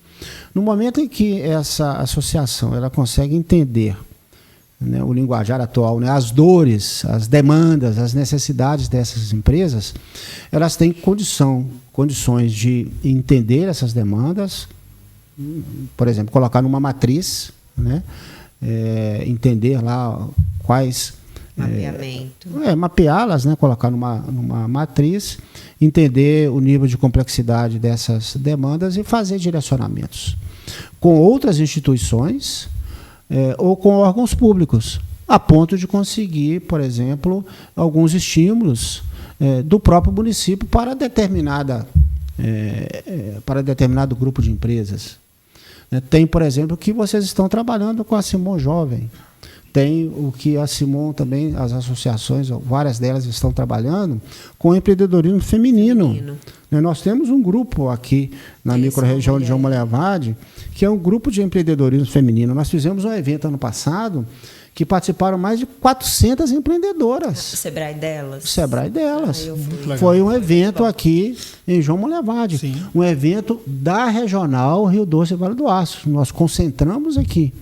No momento em que essa associação ela consegue entender, né, o linguajar atual, né, as dores, as demandas, as necessidades dessas empresas, elas têm condições de entender essas demandas, por exemplo, colocar numa matriz, né, entender lá quais... Mapeamento. Mapeá-las, né, colocar numa matriz, entender o nível de complexidade dessas demandas e fazer direcionamentos com outras instituições ou com órgãos públicos, a ponto de conseguir, por exemplo, alguns estímulos do próprio município para determinado grupo de empresas. Tem, por exemplo, o que vocês estão trabalhando com a Simon Jovem. Tem o que a Simon também, as associações, várias delas estão trabalhando com empreendedorismo feminino. Nós temos um grupo aqui na microrregião de João Molevade, que é um grupo de empreendedorismo feminino. Nós fizemos um evento ano passado que participaram mais de 400 empreendedoras. O Sebrae delas? O Sebrae delas. Foi um evento aqui em João Molevade. Sim. Um evento da Regional Rio Doce e Vale do Aço. Nós concentramos aqui.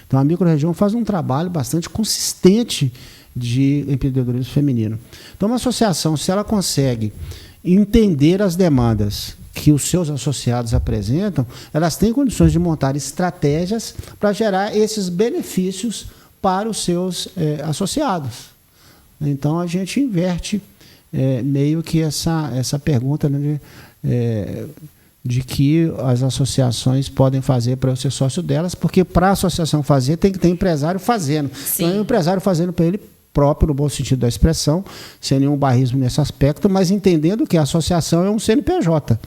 Então, a microrregião faz um trabalho bastante consistente de empreendedorismo feminino. Então, uma associação, se ela consegue entender as demandas que os seus associados apresentam, elas têm condições de montar estratégias para gerar esses benefícios para os seus associados. Então, a gente inverte meio que essa pergunta, né, de que as associações podem fazer para eu ser sócio delas, porque para a associação fazer, tem que ter empresário fazendo. Sim. Então, é um empresário fazendo para ele próprio, no bom sentido da expressão, sem nenhum barrismo nesse aspecto, mas entendendo que a associação é um CNPJ.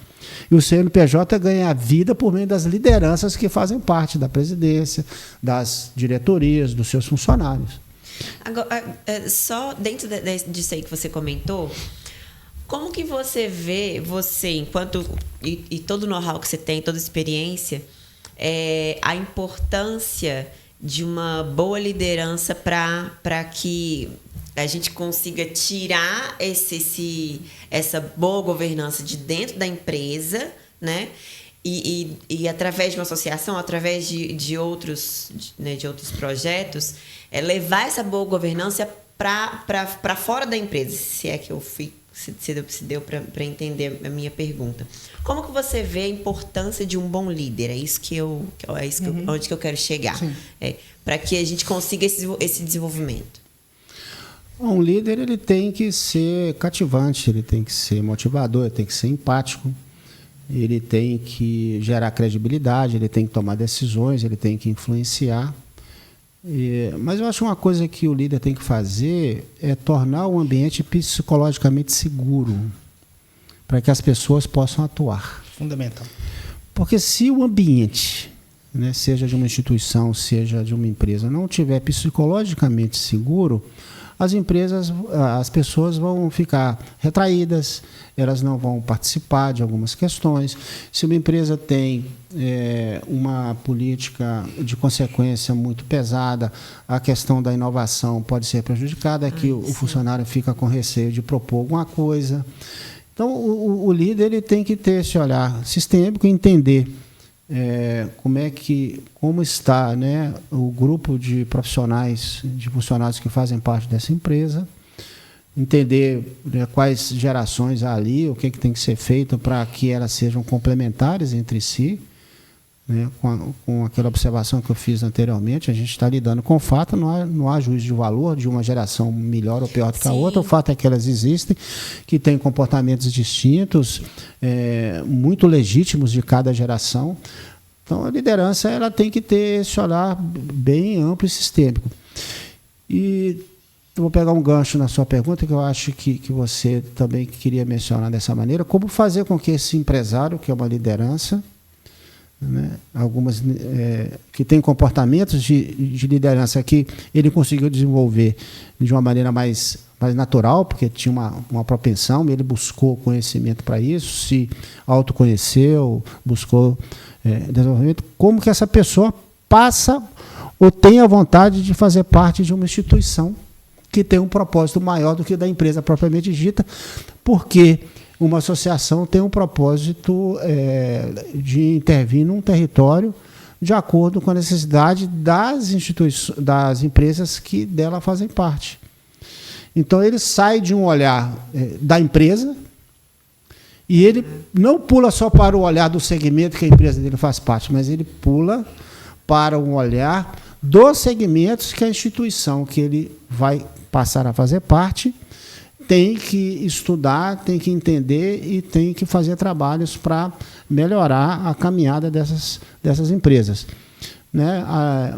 E o CNPJ ganha vida por meio das lideranças que fazem parte da presidência, das diretorias, dos seus funcionários. Agora, só dentro disso aí que você comentou, como que você vê, enquanto e todo o know-how que você tem, toda a experiência, a importância de uma boa liderança para que a gente consiga tirar essa boa governança de dentro da empresa, né? E através de uma associação, através de outros projetos, levar essa boa governança para fora da empresa, se é que eu fui, se deu para entender a minha pergunta. Como que você vê a importância de um bom líder? É isso onde que eu quero chegar, para que a gente consiga esse desenvolvimento. Um líder, ele tem que ser cativante, ele tem que ser motivador, ele tem que ser empático, ele tem que gerar credibilidade, ele tem que tomar decisões, ele tem que influenciar. Mas eu acho uma coisa que o líder tem que fazer é tornar o ambiente psicologicamente seguro para que as pessoas possam atuar. Fundamental. Porque se o ambiente, né, seja de uma instituição, seja de uma empresa, não tiver psicologicamente seguro, as pessoas vão ficar retraídas, elas não vão participar de algumas questões. Se uma empresa tem uma política de consequência muito pesada, a questão da inovação pode ser prejudicada, que o funcionário fica com receio de propor alguma coisa. Então, o líder ele tem que ter esse olhar sistêmico e entender como está, né, o grupo de profissionais, de funcionários que fazem parte dessa empresa, entender, né, quais gerações há ali, o que tem que ser feito para que elas sejam complementares entre si, né, com aquela observação que eu fiz anteriormente. A gente está lidando com o fato, não há juízo de valor de uma geração melhor ou pior do que a outra. O fato é que elas existem, que têm comportamentos distintos, muito legítimos de cada geração. Então, a liderança ela tem que ter esse olhar bem amplo e sistêmico. E eu vou pegar um gancho na sua pergunta, que eu acho que você também queria mencionar dessa maneira. Como fazer com que esse empresário, que é uma liderança, né, algumas que tem comportamentos de liderança que ele conseguiu desenvolver de uma maneira mais natural, porque tinha uma propensão, ele buscou conhecimento para isso, se autoconheceu, buscou desenvolvimento. Como que essa pessoa passa ou tem a vontade de fazer parte de uma instituição que tem um propósito maior do que o da empresa propriamente dita, porque uma associação tem um propósito de intervir num território de acordo com a necessidade das empresas que dela fazem parte. Então, ele sai de um olhar da empresa e ele não pula só para o olhar do segmento que a empresa dele faz parte, mas ele pula para um olhar dos segmentos que a instituição que ele vai passar a fazer parte tem que estudar, tem que entender e tem que fazer trabalhos para melhorar a caminhada dessas empresas. Né?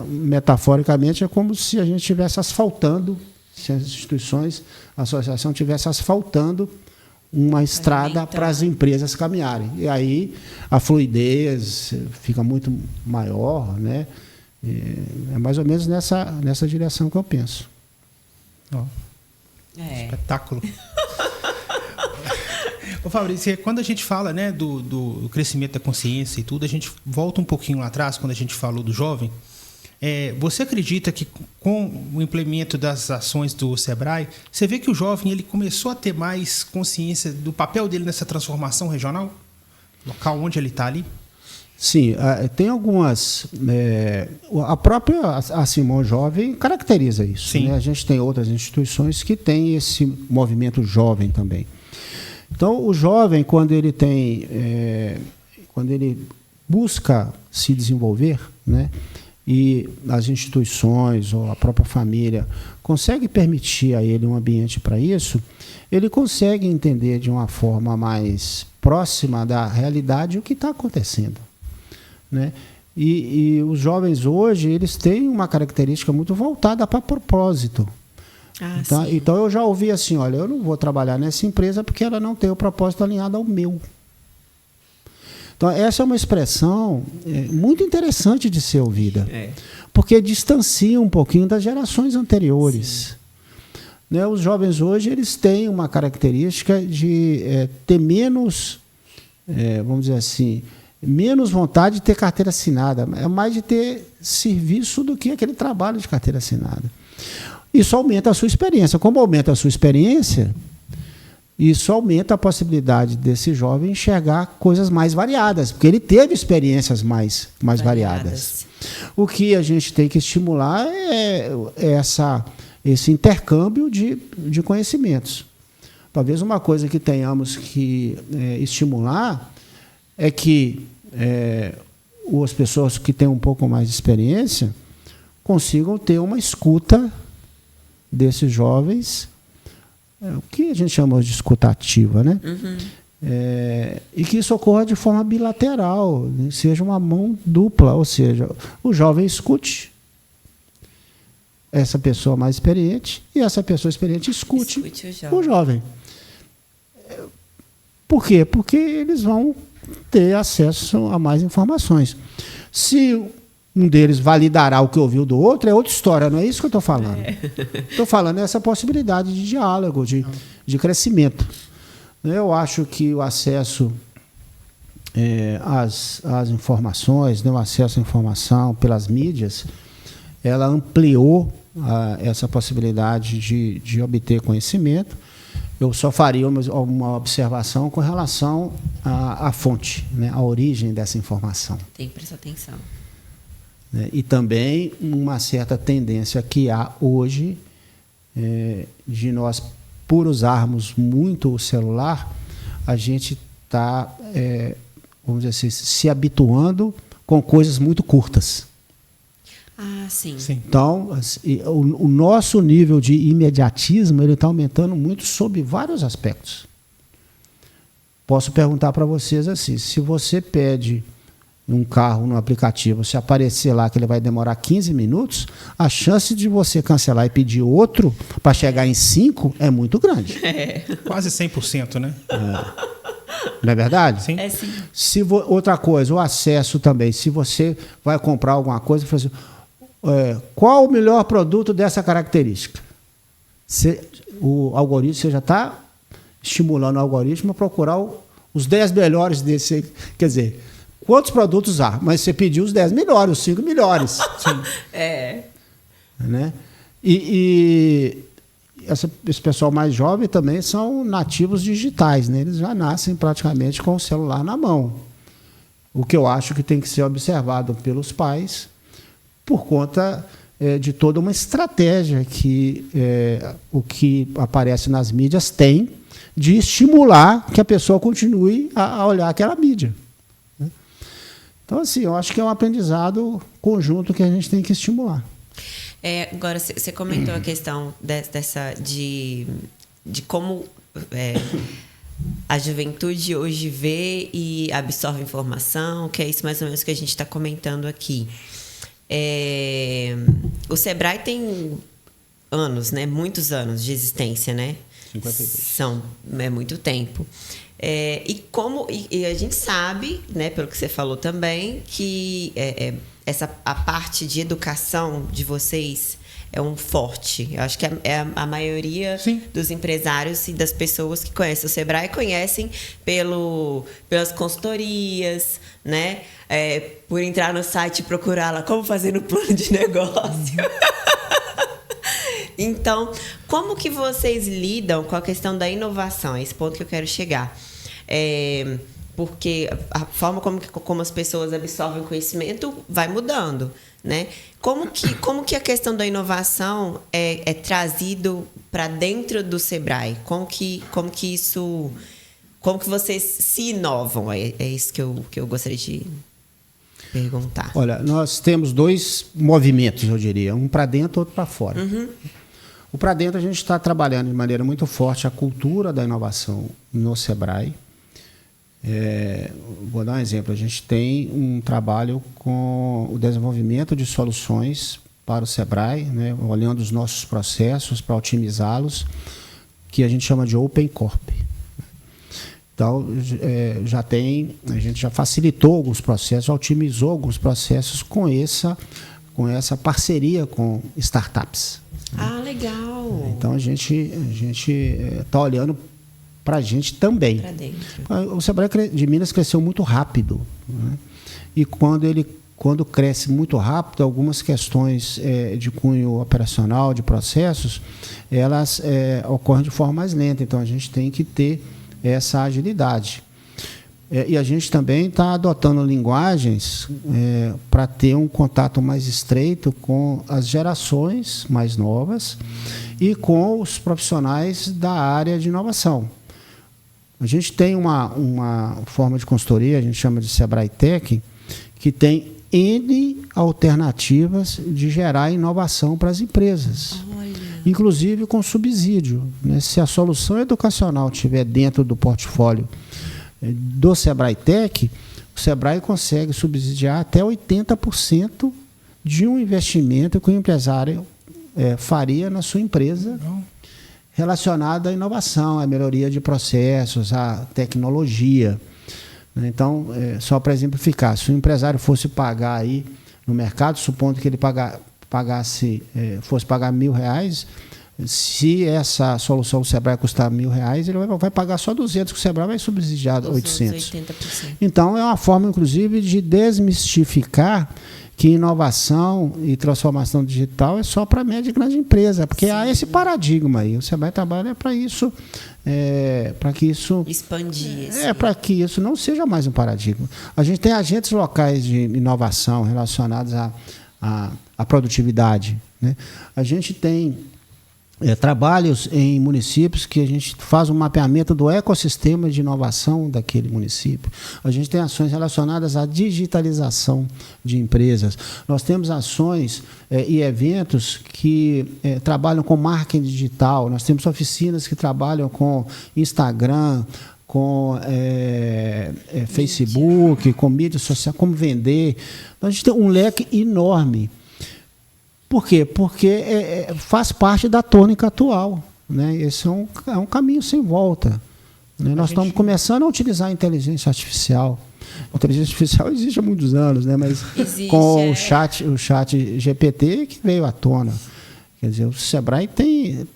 Metaforicamente, é como se a gente estivesse asfaltando, se as instituições, a associação estivesse asfaltando uma estrada para as empresas caminharem. E aí a fluidez fica muito maior, né? É mais ou menos nessa direção que eu penso. Espetáculo. Ô Fabrício, quando a gente fala, né, do crescimento da consciência e tudo, a gente volta um pouquinho lá atrás, quando a gente falou do jovem. Você acredita que com o implemento das ações do Sebrae, você vê que o jovem ele começou a ter mais consciência do papel dele nessa transformação regional? Local onde ele está ali? Sim, tem algumas... a própria Simão Jovem caracteriza isso. Sim. Né? A gente tem outras instituições que têm esse movimento jovem também. Então, o jovem, quando ele busca se desenvolver, né, e as instituições ou a própria família consegue permitir a ele um ambiente para isso, ele consegue entender de uma forma mais próxima da realidade o que está acontecendo. Né? E os jovens hoje eles têm uma característica muito voltada para propósito. Então eu já ouvi assim, olha, eu não vou trabalhar nessa empresa porque ela não tem o propósito alinhado ao meu. Então essa é uma expressão muito interessante de ser ouvida, porque distancia um pouquinho das gerações anteriores. Né? Os jovens hoje eles têm uma característica de ter menos, vamos dizer assim, menos vontade de ter carteira assinada, é mais de ter serviço do que aquele trabalho de carteira assinada. isso aumenta a sua experiência. Como aumenta a sua experiência, isso aumenta a possibilidade desse jovem enxergar coisas mais variadas, porque ele teve experiências mais variadas. O que a gente tem que estimular é esse intercâmbio de conhecimentos. Talvez uma coisa que tenhamos que estimular é que as pessoas que têm um pouco mais de experiência consigam ter uma escuta desses jovens, o que a gente chama de escuta ativa, né? Uhum. E que isso ocorra de forma bilateral, né? Seja uma mão dupla, ou seja, o jovem escute essa pessoa mais experiente e essa pessoa experiente escute o jovem. Por quê? Porque eles vão ter acesso a mais informações. Se um deles validará o que ouviu do outro, é outra história, não é isso que eu estou falando. Estou falando essa possibilidade de diálogo, de crescimento. Eu acho que o acesso às informações, né, o acesso à informação pelas mídias, ela ampliou essa possibilidade de obter conhecimento. Eu só faria uma observação com relação à fonte, né, à origem dessa informação. Tem que prestar atenção. E também uma certa tendência que há hoje de nós, por usarmos muito o celular, a gente está, vamos dizer assim, se habituando com coisas muito curtas. Ah, sim. Então, o nosso nível de imediatismo ele está aumentando muito sob vários aspectos. Posso perguntar para vocês assim, se você pede um carro no aplicativo, se aparecer lá que ele vai demorar 15 minutos, a chance de você cancelar e pedir outro para chegar em 5 é muito grande. Quase 100%, né? Não é verdade? Sim. Sim. Outra coisa, o acesso também. Se você vai comprar alguma coisa, você fala assim, qual o melhor produto dessa característica? O algoritmo, você já está estimulando o algoritmo a procurar os 10 melhores desse. Quer dizer, quantos produtos há? Mas você pediu os 10 melhores, os 5 melhores. Sim. Né? E esse pessoal mais jovem também são nativos digitais, né? Eles já nascem praticamente com o celular na mão. O que eu acho que tem que ser observado pelos pais por conta de toda uma estratégia que o que aparece nas mídias tem de estimular que a pessoa continue a olhar aquela mídia. Né? Então, assim, eu acho que é um aprendizado conjunto que a gente tem que estimular. Agora, você comentou a questão de como a juventude hoje vê e absorve informação, que é isso mais ou menos que a gente está comentando aqui. O Sebrae tem anos, né? Muitos anos de existência, né? 52. É muito tempo. E a gente sabe, né, pelo que você falou também, que a parte de educação de vocês é um forte. Eu acho que a maioria Sim. dos empresários e das pessoas que conhecem o Sebrae conhecem pelas consultorias, né? Por entrar no site e procurar lá como fazer no plano de negócio. Então, como que vocês lidam com a questão da inovação? É esse ponto que eu quero chegar. Porque a forma como as pessoas absorvem conhecimento vai mudando, né? Como que a questão da inovação é trazido para dentro do Sebrae? Como que vocês se inovam? É isso que eu gostaria de perguntar. Olha, nós temos 2 movimentos, eu diria. Um para dentro, outro para fora. Uhum. O para dentro, a gente está trabalhando de maneira muito forte a cultura da inovação no Sebrae. Vou dar um exemplo. A gente tem um trabalho com o desenvolvimento de soluções para o Sebrae, né, olhando os nossos processos para otimizá-los, que a gente chama de Open Corp. Então, a gente já facilitou alguns processos, otimizou alguns processos com essa parceria com startups. Ah, legal! Então, a gente está olhando para a gente também. Para dentro. O Sebrae de Minas cresceu muito rápido. Né? E quando ele quando cresce muito rápido, algumas questões de cunho operacional, de processos, elas ocorrem de forma mais lenta. Então, a gente tem que ter essa agilidade. E a gente também está adotando linguagens para ter um contato mais estreito com as gerações mais novas e com os profissionais da área de inovação. A gente tem uma forma de consultoria, a gente chama de Sebrae Tech, que tem N alternativas de gerar inovação para as empresas. Olha. Inclusive com subsídio, né? Se a solução educacional estiver dentro do portfólio do Sebrae Tech, o Sebrae consegue subsidiar até 80% de um investimento que o empresário faria na sua empresa relacionado à inovação, à melhoria de processos, à tecnologia. Então, só para exemplificar, se o empresário fosse pagar aí no mercado, supondo que ele fosse pagar R$1.000, se essa solução do Sebrae custar R$1.000, ele vai pagar só 200, que o Sebrae vai subsidiar 800. 80%. Então, é uma forma, inclusive, de desmistificar que inovação e transformação digital é só para média e grande empresa, porque há esse paradigma aí. O Sebrae trabalha para isso, para que isso expandir. Para que isso não seja mais um paradigma. A gente tem agentes locais de inovação relacionados à produtividade, né? A gente tem trabalhos em municípios que a gente faz um mapeamento do ecossistema de inovação daquele município. A gente tem ações relacionadas à digitalização de empresas. Nós temos ações e eventos que trabalham com marketing digital. Nós temos oficinas que trabalham com Instagram, com Facebook, com mídia social, como vender. Então, a gente tem um leque enorme. Por quê? Porque faz parte da tônica atual, né? Esse é um caminho sem volta, né? Nós estamos começando a utilizar a inteligência artificial. A inteligência artificial existe há muitos anos, né? Mas com o chat GPT que veio à tona. Quer dizer, o Sebrae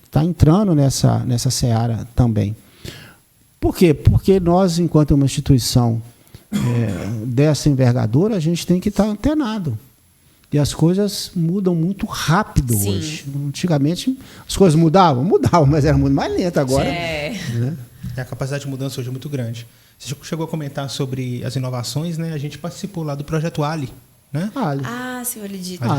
está entrando nessa seara também. Por quê? Porque nós, enquanto uma instituição dessa envergadura, a gente tem que estar antenado. E as coisas mudam muito rápido hoje. Antigamente, as coisas mudavam, mas era muito mais lento agora. Né? A capacidade de mudança hoje é muito grande. Você chegou a comentar sobre as inovações, né? A gente participou lá do projeto Ali, né? Senhor Digital.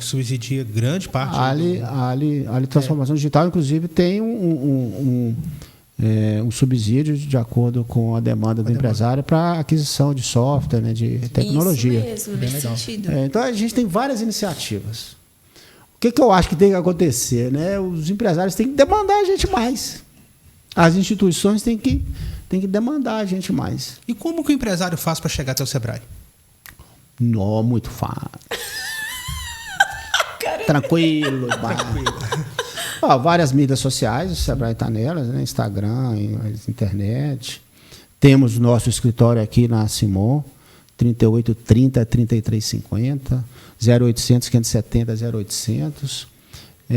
Subsidia grande parte. Ali Transformação Digital, inclusive, tem um subsídio de acordo com a demanda do empresário para aquisição de software, né, de tecnologia. Isso mesmo, nesse sentido. Então, a gente tem várias iniciativas. O que eu acho que tem que acontecer? Né? Os empresários têm que demandar a gente mais. As instituições têm que demandar a gente mais. E como que o empresário faz para chegar até o Sebrae? Não, muito fácil. Tranquilo. Várias mídias sociais, o Sebrae está nelas, né? Instagram, internet. Temos nosso escritório aqui na Simon, 3830-3350, 0800 570 0800.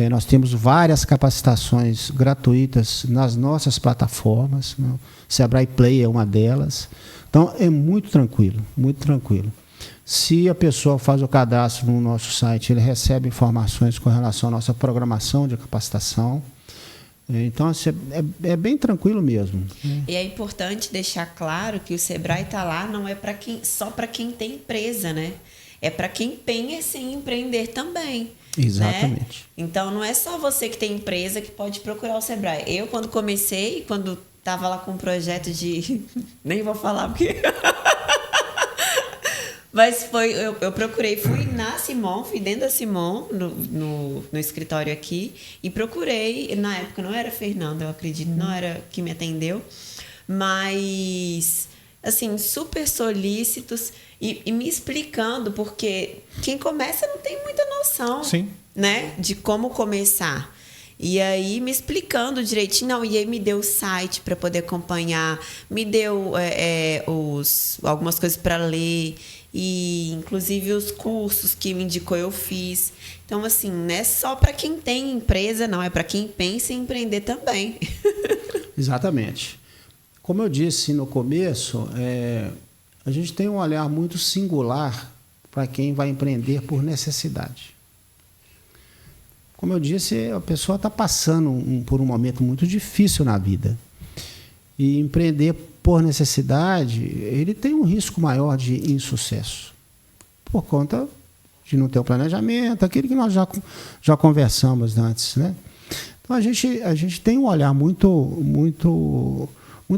Nós temos várias capacitações gratuitas nas nossas plataformas. Né? O Sebrae Play é uma delas. Então, é muito tranquilo, muito tranquilo. Se a pessoa faz o cadastro no nosso site, ele recebe informações com relação à nossa programação de capacitação. Então, assim, é bem tranquilo mesmo. E é importante deixar claro que o Sebrae está lá, não é só para quem tem empresa, né? É para quem pensa em empreender também. Exatamente. Né? Então, não é só você que tem empresa que pode procurar o Sebrae. Eu, quando comecei, quando estava lá com um projeto de... Nem vou falar porque... Mas eu procurei, fui na Simon, fui dentro da Simon, no escritório aqui, e procurei, na época não era Fernanda, eu acredito, não era que me atendeu, mas, assim, super solícitos e me explicando, porque quem começa não tem muita noção, né, de como começar. E aí, me explicando direitinho, e aí me deu o site para poder acompanhar, me deu algumas coisas para ler, e inclusive os cursos que me indicou eu fiz. Então, assim, não é só para quem tem empresa, não, é para quem pensa em empreender também. Exatamente. Como eu disse no começo, a gente tem um olhar muito singular para quem vai empreender por necessidade. Como eu disse, a pessoa está passando por um momento muito difícil na vida. E empreender por necessidade, ele tem um risco maior de insucesso, por conta de não ter um planejamento, aquilo que nós já conversamos antes, né? Então, a gente tem um olhar muito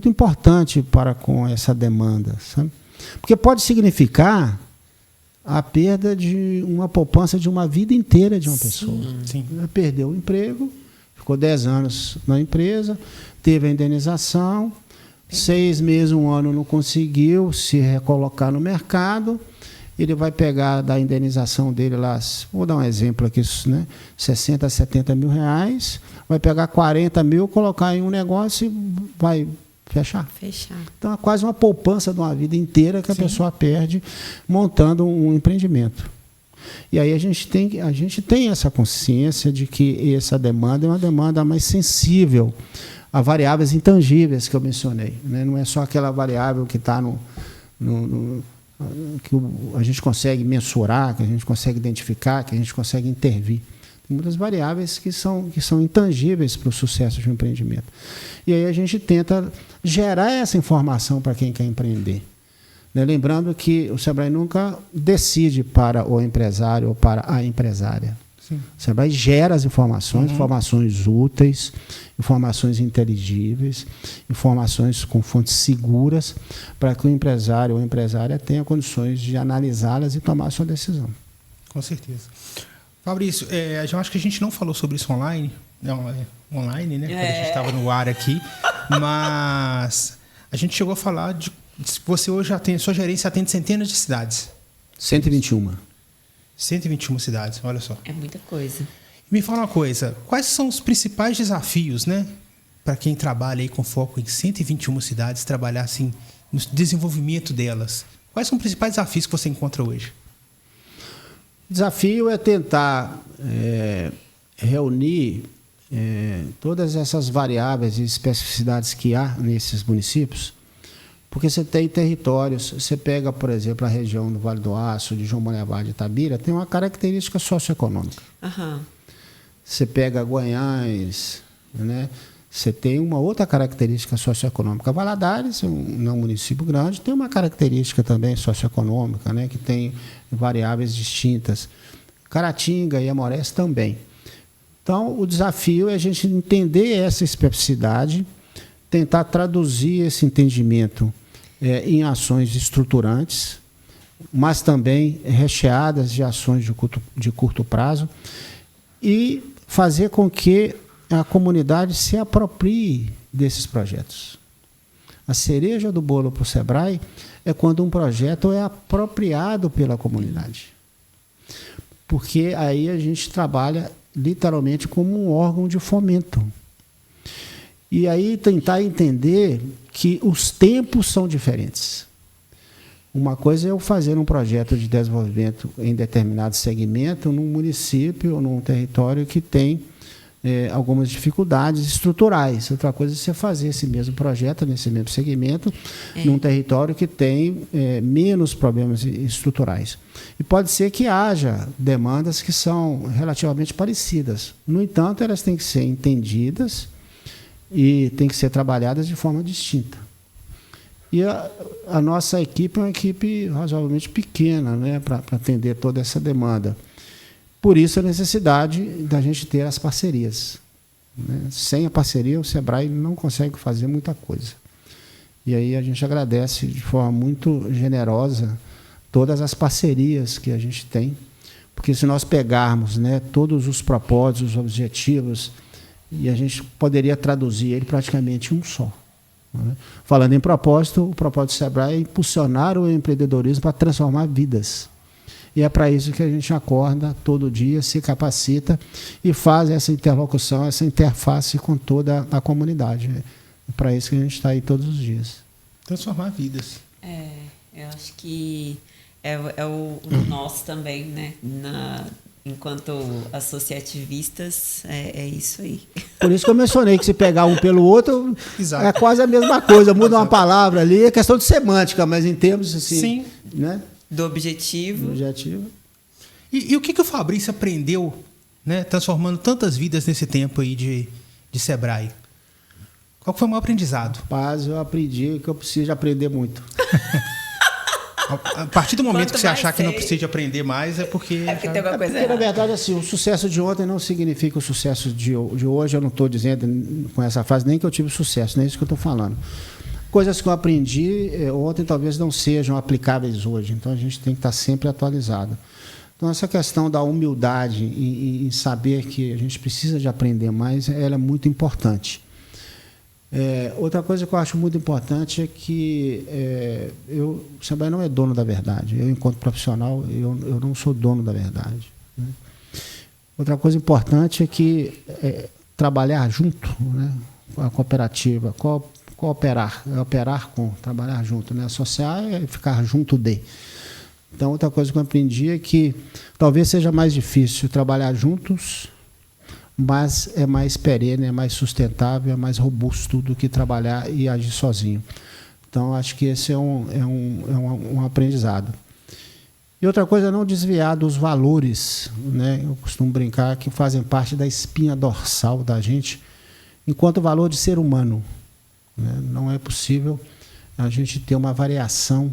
importante para com essa demanda, sabe? Porque pode significar a perda de uma poupança de uma vida inteira de uma pessoa. Sim. Perdeu o emprego, ficou 10 anos na empresa, teve a indenização, 6 meses, 1 ano não conseguiu se recolocar no mercado, ele vai pegar da indenização dele lá, vou dar um exemplo aqui, né, 60 a 70 mil reais, vai pegar 40 mil, colocar em um negócio e vai fechar. Então é quase uma poupança de uma vida inteira que a pessoa perde montando um empreendimento. E aí a gente tem essa consciência de que essa demanda é uma demanda mais sensível a variáveis intangíveis que eu mencionei, né? Não é só aquela variável que está que a gente consegue mensurar, que a gente consegue identificar, que a gente consegue intervir. Tem muitas variáveis que são intangíveis para o sucesso de um empreendimento. E aí a gente tenta gerar essa informação para quem quer empreender. Né? Lembrando que o Sebrae nunca decide para o empresário ou para a empresária. Sim. O Sebrae gera as informações, informações úteis, informações inteligíveis, informações com fontes seguras, para que o empresário ou a empresária tenha condições de analisá-las e tomar a sua decisão. Com certeza. Fabrício, eu acho que a gente não falou sobre isso online. Não, online, né? Quando a gente estava no ar aqui. Mas a gente chegou a falar de você hoje sua gerência atende centenas de cidades. 121. 121 cidades, olha só. É muita coisa. Me fala uma coisa, quais são os principais desafios, né? Para quem trabalha aí com foco em 121 cidades, trabalhar assim no desenvolvimento delas. Quais são os principais desafios que você encontra hoje? O desafio é tentar reunir todas essas variáveis e especificidades que há nesses municípios, porque você tem territórios, você pega, por exemplo, a região do Vale do Aço, de João Monlevade de Itabira, tem uma característica socioeconômica. Você pega Guanhães, né? Você tem uma outra característica socioeconômica. Valadares, um município grande, tem uma característica também socioeconômica, né? Que tem variáveis distintas. Caratinga e Amorés também. Então, o desafio é a gente entender essa especificidade, tentar traduzir esse entendimento em ações estruturantes, mas também recheadas de ações de curto prazo, e fazer com que a comunidade se aproprie desses projetos. A cereja do bolo para o Sebrae é quando um projeto é apropriado pela comunidade. Porque aí a gente trabalha literalmente como um órgão de fomento. E aí tentar entender que os tempos são diferentes. Uma coisa é eu fazer um projeto de desenvolvimento em determinado segmento num município ou num território que tem algumas dificuldades estruturais. Outra coisa é você fazer esse mesmo projeto nesse mesmo segmento num território que tem menos problemas estruturais. E pode ser que haja demandas que são relativamente parecidas. No entanto, elas têm que ser entendidas e têm que ser trabalhadas de forma distinta. E a nossa equipe é uma equipe razoavelmente pequena, né, para atender toda essa demanda. Por isso a necessidade da gente ter as parcerias. Né? Sem a parceria, o Sebrae não consegue fazer muita coisa. E aí a gente agradece de forma muito generosa todas as parcerias que a gente tem, porque se nós pegarmos, né, todos os propósitos, os objetivos, e a gente poderia traduzir ele praticamente em um só. Né? Falando em propósito, o propósito do Sebrae é impulsionar o empreendedorismo para transformar vidas. E é para isso que a gente acorda todo dia, se capacita e faz essa interlocução, essa interface com toda a comunidade. É para isso que a gente está aí todos os dias. Transformar vidas. Eu acho que é o nosso também, né? Enquanto associativistas, é isso aí. Por isso que eu mencionei que se pegar um pelo outro, exato, é quase a mesma coisa. Muda uma palavra ali, é questão de semântica, mas em termos assim... Sim. Né? do objetivo. E o que o Fabrício aprendeu, né, transformando tantas vidas nesse tempo aí de Sebrae? Qual foi o maior aprendizado? Paz, eu aprendi que eu preciso de aprender muito. A partir do momento que você achar que não precisa de aprender mais, é porque... É porque tem alguma coisa errada. Na verdade, assim, o sucesso de ontem não significa o sucesso de hoje. Eu não estou dizendo com essa frase nem que eu tive sucesso, nem isso que eu estou falando. Coisas que eu aprendi ontem talvez não sejam aplicáveis hoje. Então, a gente tem que estar sempre atualizado. Então, essa questão da humildade em saber que a gente precisa de aprender mais, ela é muito importante. Outra coisa que eu acho muito importante é que o Sebrae não é dono da verdade. Eu, enquanto profissional, eu não sou dono da verdade. Né? Outra coisa importante é que trabalhar junto, né, com a cooperativa, cooperar, operar com, trabalhar junto, né? Associar é ficar junto de. Então, outra coisa que eu aprendi é que talvez seja mais difícil trabalhar juntos, mas é mais perene, é mais sustentável, é mais robusto do que trabalhar e agir sozinho. Então, acho que esse é um aprendizado. E outra coisa é não desviar dos valores, né? Eu costumo brincar que fazem parte da espinha dorsal da gente, enquanto valor de ser humano. Né? Não é possível a gente ter uma variação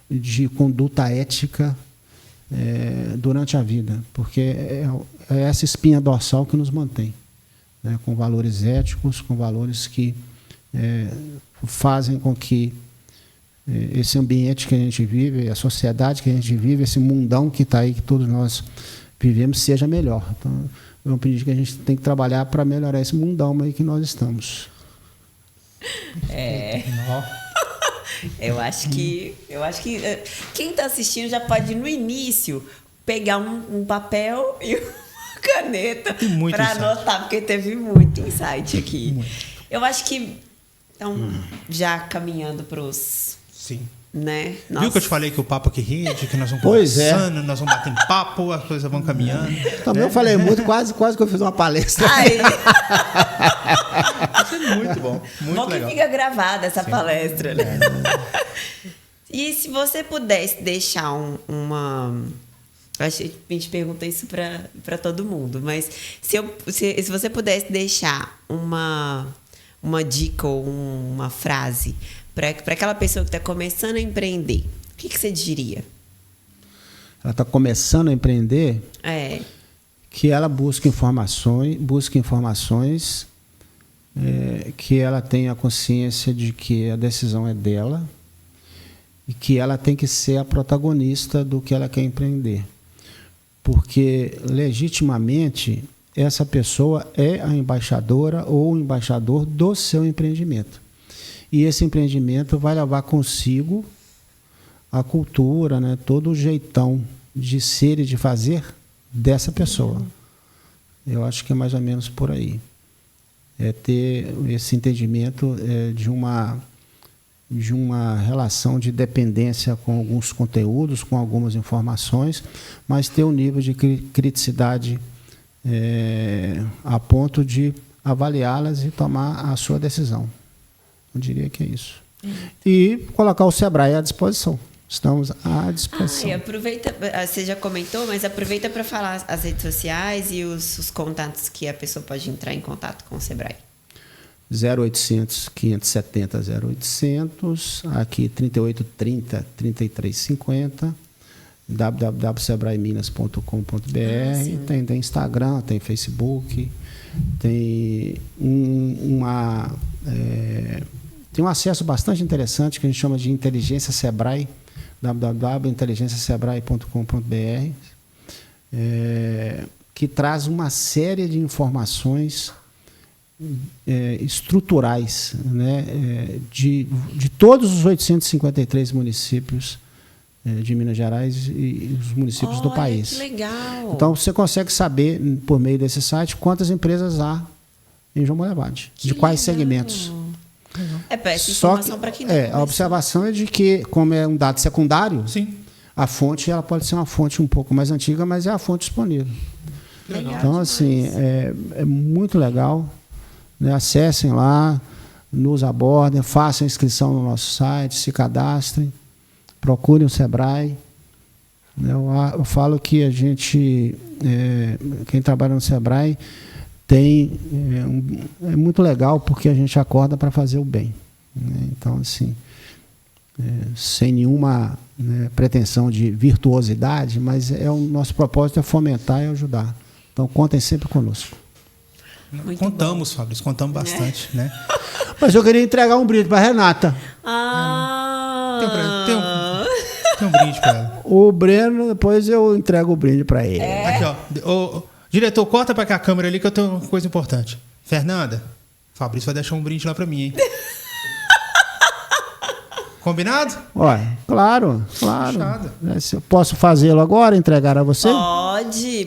de conduta ética durante a vida, porque é essa espinha dorsal que nos mantém, né? Com valores éticos, com valores que fazem com que esse ambiente que a gente vive, a sociedade que a gente vive, esse mundão que está aí, que todos nós vivemos, seja melhor. Então, eu aprendi que a gente tem que trabalhar para melhorar esse mundão aí que nós estamos. Eu acho que quem está assistindo já pode, no início, pegar um papel e uma caneta para anotar, porque teve muito insight aqui. Muito. Eu acho que, então, já caminhando para os... Sim. Né? Viu que eu te falei que o papo aqui rende, que nós vamos conversando, nós vamos batendo papo, as coisas vão caminhando. Também eu falei muito, quase que eu fiz uma palestra. Isso é muito bom, muito legal. Que fica gravada essa palestra, né? E se você pudesse deixar a gente pergunta isso para todo mundo, mas se você pudesse deixar uma dica ou uma frase para aquela pessoa que está começando a empreender, o que você diria? Ela está começando a empreender? Que ela busque informações, que ela tenha consciência de que a decisão é dela e que ela tem que ser a protagonista do que ela quer empreender. Porque, legitimamente, essa pessoa é a embaixadora ou o embaixador do seu empreendimento. E esse empreendimento vai levar consigo a cultura, né, todo o jeitão de ser e de fazer dessa pessoa. Eu acho que é mais ou menos por aí. É ter esse entendimento de uma relação de dependência com alguns conteúdos, com algumas informações, mas ter um nível de criticidade a ponto de avaliá-las e tomar a sua decisão. Eu diria que é isso. E colocar o Sebrae à disposição. Estamos à disposição. E aproveita, você já comentou, mas aproveita para falar as redes sociais e os contatos que a pessoa pode entrar em contato com o Sebrae. 0800 570 0800, aqui 3830 3350, www.sebraeminas.com.br. Tem Instagram, tem Facebook, tem tem um acesso bastante interessante que a gente chama de Inteligência Sebrae, www.inteligenciasebrae.com.br, que traz uma série de informações estruturais, né, de todos os 853 municípios de Minas Gerais e os municípios do país. Que legal! Então, você consegue saber, por meio desse site, quantas empresas há em João Monlevade, de quais segmentos. Essa informação para quem não a observação é de que, como é um dado secundário, sim, a fonte ela pode ser uma fonte um pouco mais antiga, mas é a fonte disponível. Legal então, demais. assim, é muito legal. Né? Acessem lá, nos abordem, façam inscrição no nosso site, se cadastrem, procurem o Sebrae Eu falo que a gente, quem trabalha no Sebrae, é muito legal porque a gente acorda para fazer o bem, né? Então, assim, sem nenhuma, né, pretensão de virtuosidade, mas o nosso propósito é fomentar e ajudar. Então, contem sempre conosco. Muito contamos, bom. Fabrício, contamos bastante, né? Mas eu queria entregar um brinde para a Renata. Tem um brinde para ela. O Breno, depois eu entrego o brinde para ele. Aqui, ó. Diretor, corta para cá a câmera ali que eu tenho uma coisa importante. Fernanda, Fabrício vai deixar um brinde lá para mim, hein? Combinado? Olha, claro. Eu posso fazê-lo agora, entregar a você?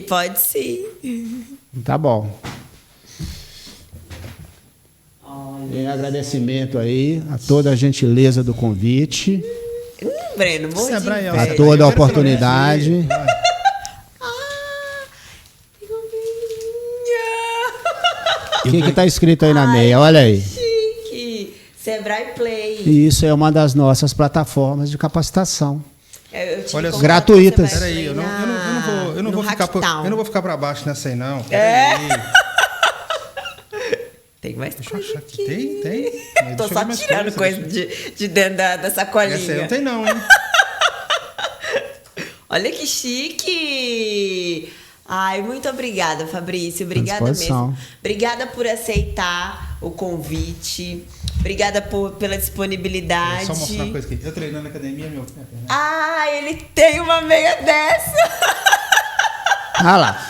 Pode sim. Tá bom. Em agradecimento aí a toda a gentileza do convite. Breno, a toda a oportunidade. O que está escrito aí na meia? Olha aí. Chique. Sebrae Play. Isso é uma das nossas plataformas de capacitação. Olha, gratuitas. Peraí, eu não vou ficar para baixo nessa aí, não. Peraí. Tem mais coisa aqui. Tem. Tô só tirando coisa de dentro da sacolinha. Essa aí não tem não, hein? Olha que chique! Ai, muito obrigada, Fabrício. Obrigada mesmo. Obrigada por aceitar o convite. Obrigada pela disponibilidade. Só mostrar uma coisa aqui. Eu treinando na academia, meu. Ele tem uma meia dessa. Ah lá.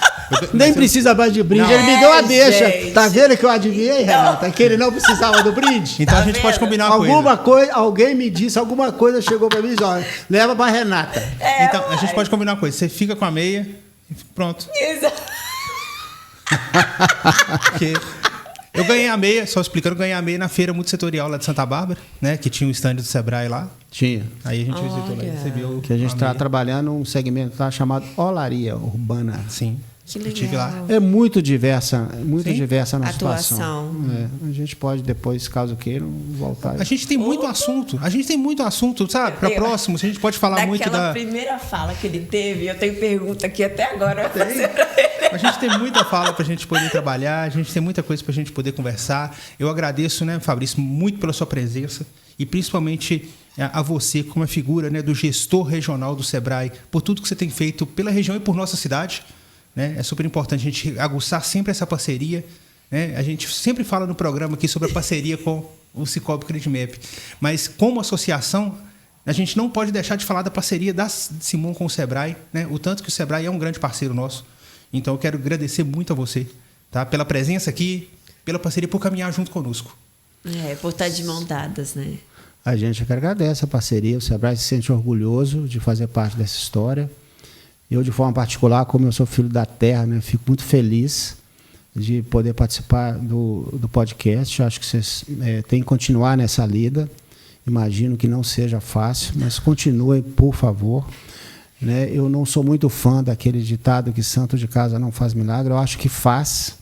Nem precisa mais de brinde. Ele me deu a deixa. Gente. Tá vendo que eu adivinhei, Renata? Que ele não precisava do brinde? Então a gente pode combinar alguma coisa. Alguém me disse, alguma coisa chegou pra mim e disse, olha, leva pra Renata. Então, a gente pode combinar uma coisa. Você fica com a meia e pronto. Exato. Porque eu ganhei a meia, só explicando, ganhei a meia na feira multissetorial lá de Santa Bárbara, né? Que tinha um stand do Sebrae lá. Tinha. Aí a gente visitou lá e recebeu. Que a gente está trabalhando um segmento chamado Olaria Urbana. Sim. Que legal. Lá. É muito diversa a nossa atuação. A gente pode depois, caso queiram, voltar. A gente tem muito assunto, sabe? Para próximo, a gente pode falar muito daquela primeira fala que ele teve, eu tenho pergunta aqui até agora. A gente tem muita fala para a gente poder trabalhar, a gente tem muita coisa para a gente poder conversar. Eu agradeço, né, Fabrício, muito pela sua presença e principalmente a você como a figura, né, do gestor regional do Sebrae, por tudo que você tem feito pela região e por nossa cidade. Né? É super importante a gente aguçar sempre essa parceria. Né? A gente sempre fala no programa aqui sobre a parceria com o Sicoob Credimap. Mas, como associação, a gente não pode deixar de falar da parceria da Simon com o Sebrae, né? O tanto que o Sebrae é um grande parceiro nosso. Então, eu quero agradecer muito a você, tá? Pela presença aqui, pela parceria, por caminhar junto conosco. Por estar de mão dadas, né? A gente que agradece a parceria. O Sebrae se sente orgulhoso de fazer parte dessa história. Eu, de forma particular, como eu sou filho da terra, né, fico muito feliz de poder participar do podcast. Eu acho que vocês têm que continuar nessa lida. Imagino que não seja fácil, mas continuem, por favor. Né? Eu não sou muito fã daquele ditado que santo de casa não faz milagre. Eu acho que faz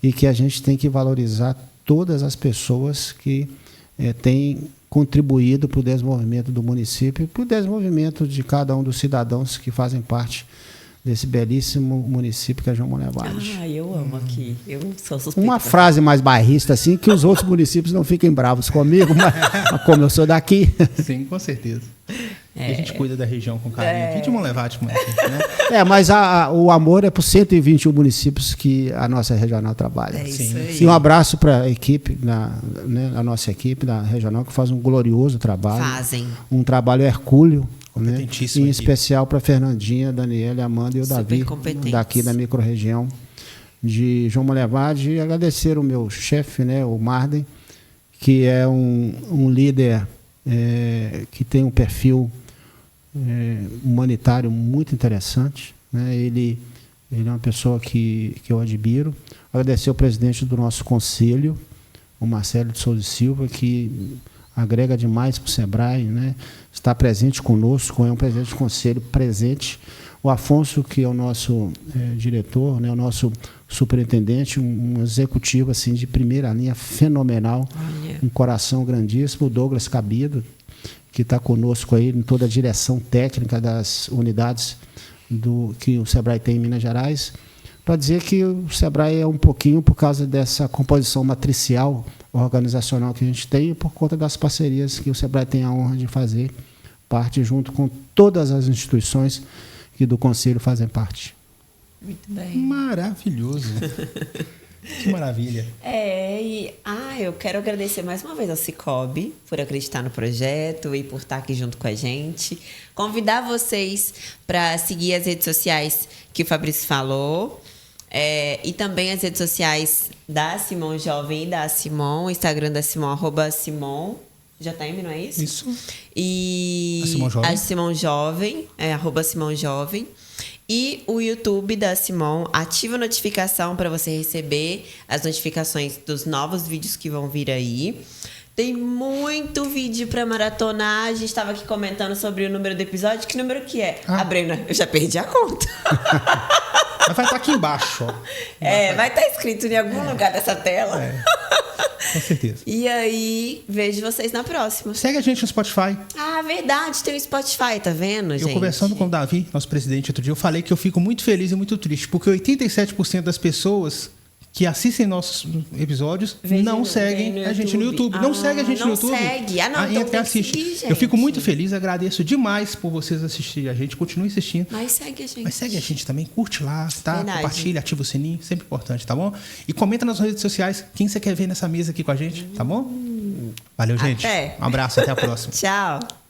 e que a gente tem que valorizar todas as pessoas que têm contribuído para o desenvolvimento do município e para o desenvolvimento de cada um dos cidadãos que fazem parte desse belíssimo município que é João Monlevade. Eu amo aqui. Eu sou suspeita. Uma frase mais bairrista, assim, que os outros municípios não fiquem bravos comigo, mas como eu sou daqui... Sim, com certeza. E a gente cuida da região com carinho aqui de Monlevade, né? Mas o amor é para os 121 municípios que a nossa regional trabalha. É isso aí. E um abraço para a equipe, a nossa equipe da regional, que faz um glorioso trabalho. Fazem. Um trabalho hercúleo. Né? Em especial para a Fernandinha, Daniela, Amanda e o Davi, daqui da microrregião de João Monlevade. E agradecer o meu chefe, né, o Marden, que é um líder que tem um perfil humanitário muito interessante. Né? Ele é uma pessoa que eu admiro. Agradecer ao presidente do nosso conselho, o Marcelo de Souza Silva, que agrega demais para o Sebrae, né? Está presente conosco, é um presidente de conselho presente. O Afonso, que é o nosso diretor, né? O nosso superintendente, um executivo assim, de primeira linha, fenomenal, um coração grandíssimo. O Douglas Cabido, que está conosco aí em toda a direção técnica das unidades que o Sebrae tem em Minas Gerais, para dizer que o Sebrae é um pouquinho por causa dessa composição matricial organizacional que a gente tem e por conta das parcerias que o Sebrae tem a honra de fazer parte junto com todas as instituições que do Conselho fazem parte. Muito bem. Maravilhoso. Que maravilha. Eu quero agradecer mais uma vez ao Cicobi por acreditar no projeto e por estar aqui junto com a gente. Convidar vocês para seguir as redes sociais que o Fabrício falou. E também as redes sociais da Simon Jovem e da Simon, o Instagram da Simon, @Simon JM, não é isso? Isso. E a Simon Jovem, @Simon Jovem. E o YouTube da Simon, ativa a notificação para você receber as notificações dos novos vídeos que vão vir aí. Tem muito vídeo para maratonar. A gente estava aqui comentando sobre o número do episódio. Que número que é? A Brena, eu já perdi a conta. Mas vai estar aqui embaixo, ó. Vai estar escrito em algum lugar dessa tela. Com certeza. E aí, vejo vocês na próxima. Segue a gente no Spotify. Verdade, tem o Spotify, tá vendo, gente? Eu conversando com o Davi, nosso presidente, outro dia, eu falei que eu fico muito feliz e muito triste, porque 87% das pessoas que assistem nossos episódios não seguem a gente no YouTube. Não segue a gente no YouTube. Não segue. Então assiste. Seguir, eu fico muito feliz, agradeço demais por vocês assistirem a gente. Continue assistindo. Mas segue a gente. Mas segue a gente também, curte lá, tá? Verdade. Compartilha, ativa o sininho, sempre importante, tá bom? E comenta nas redes sociais quem você quer ver nessa mesa aqui com a gente, tá bom? Valeu, gente. Até. Um abraço, até a próxima. Tchau.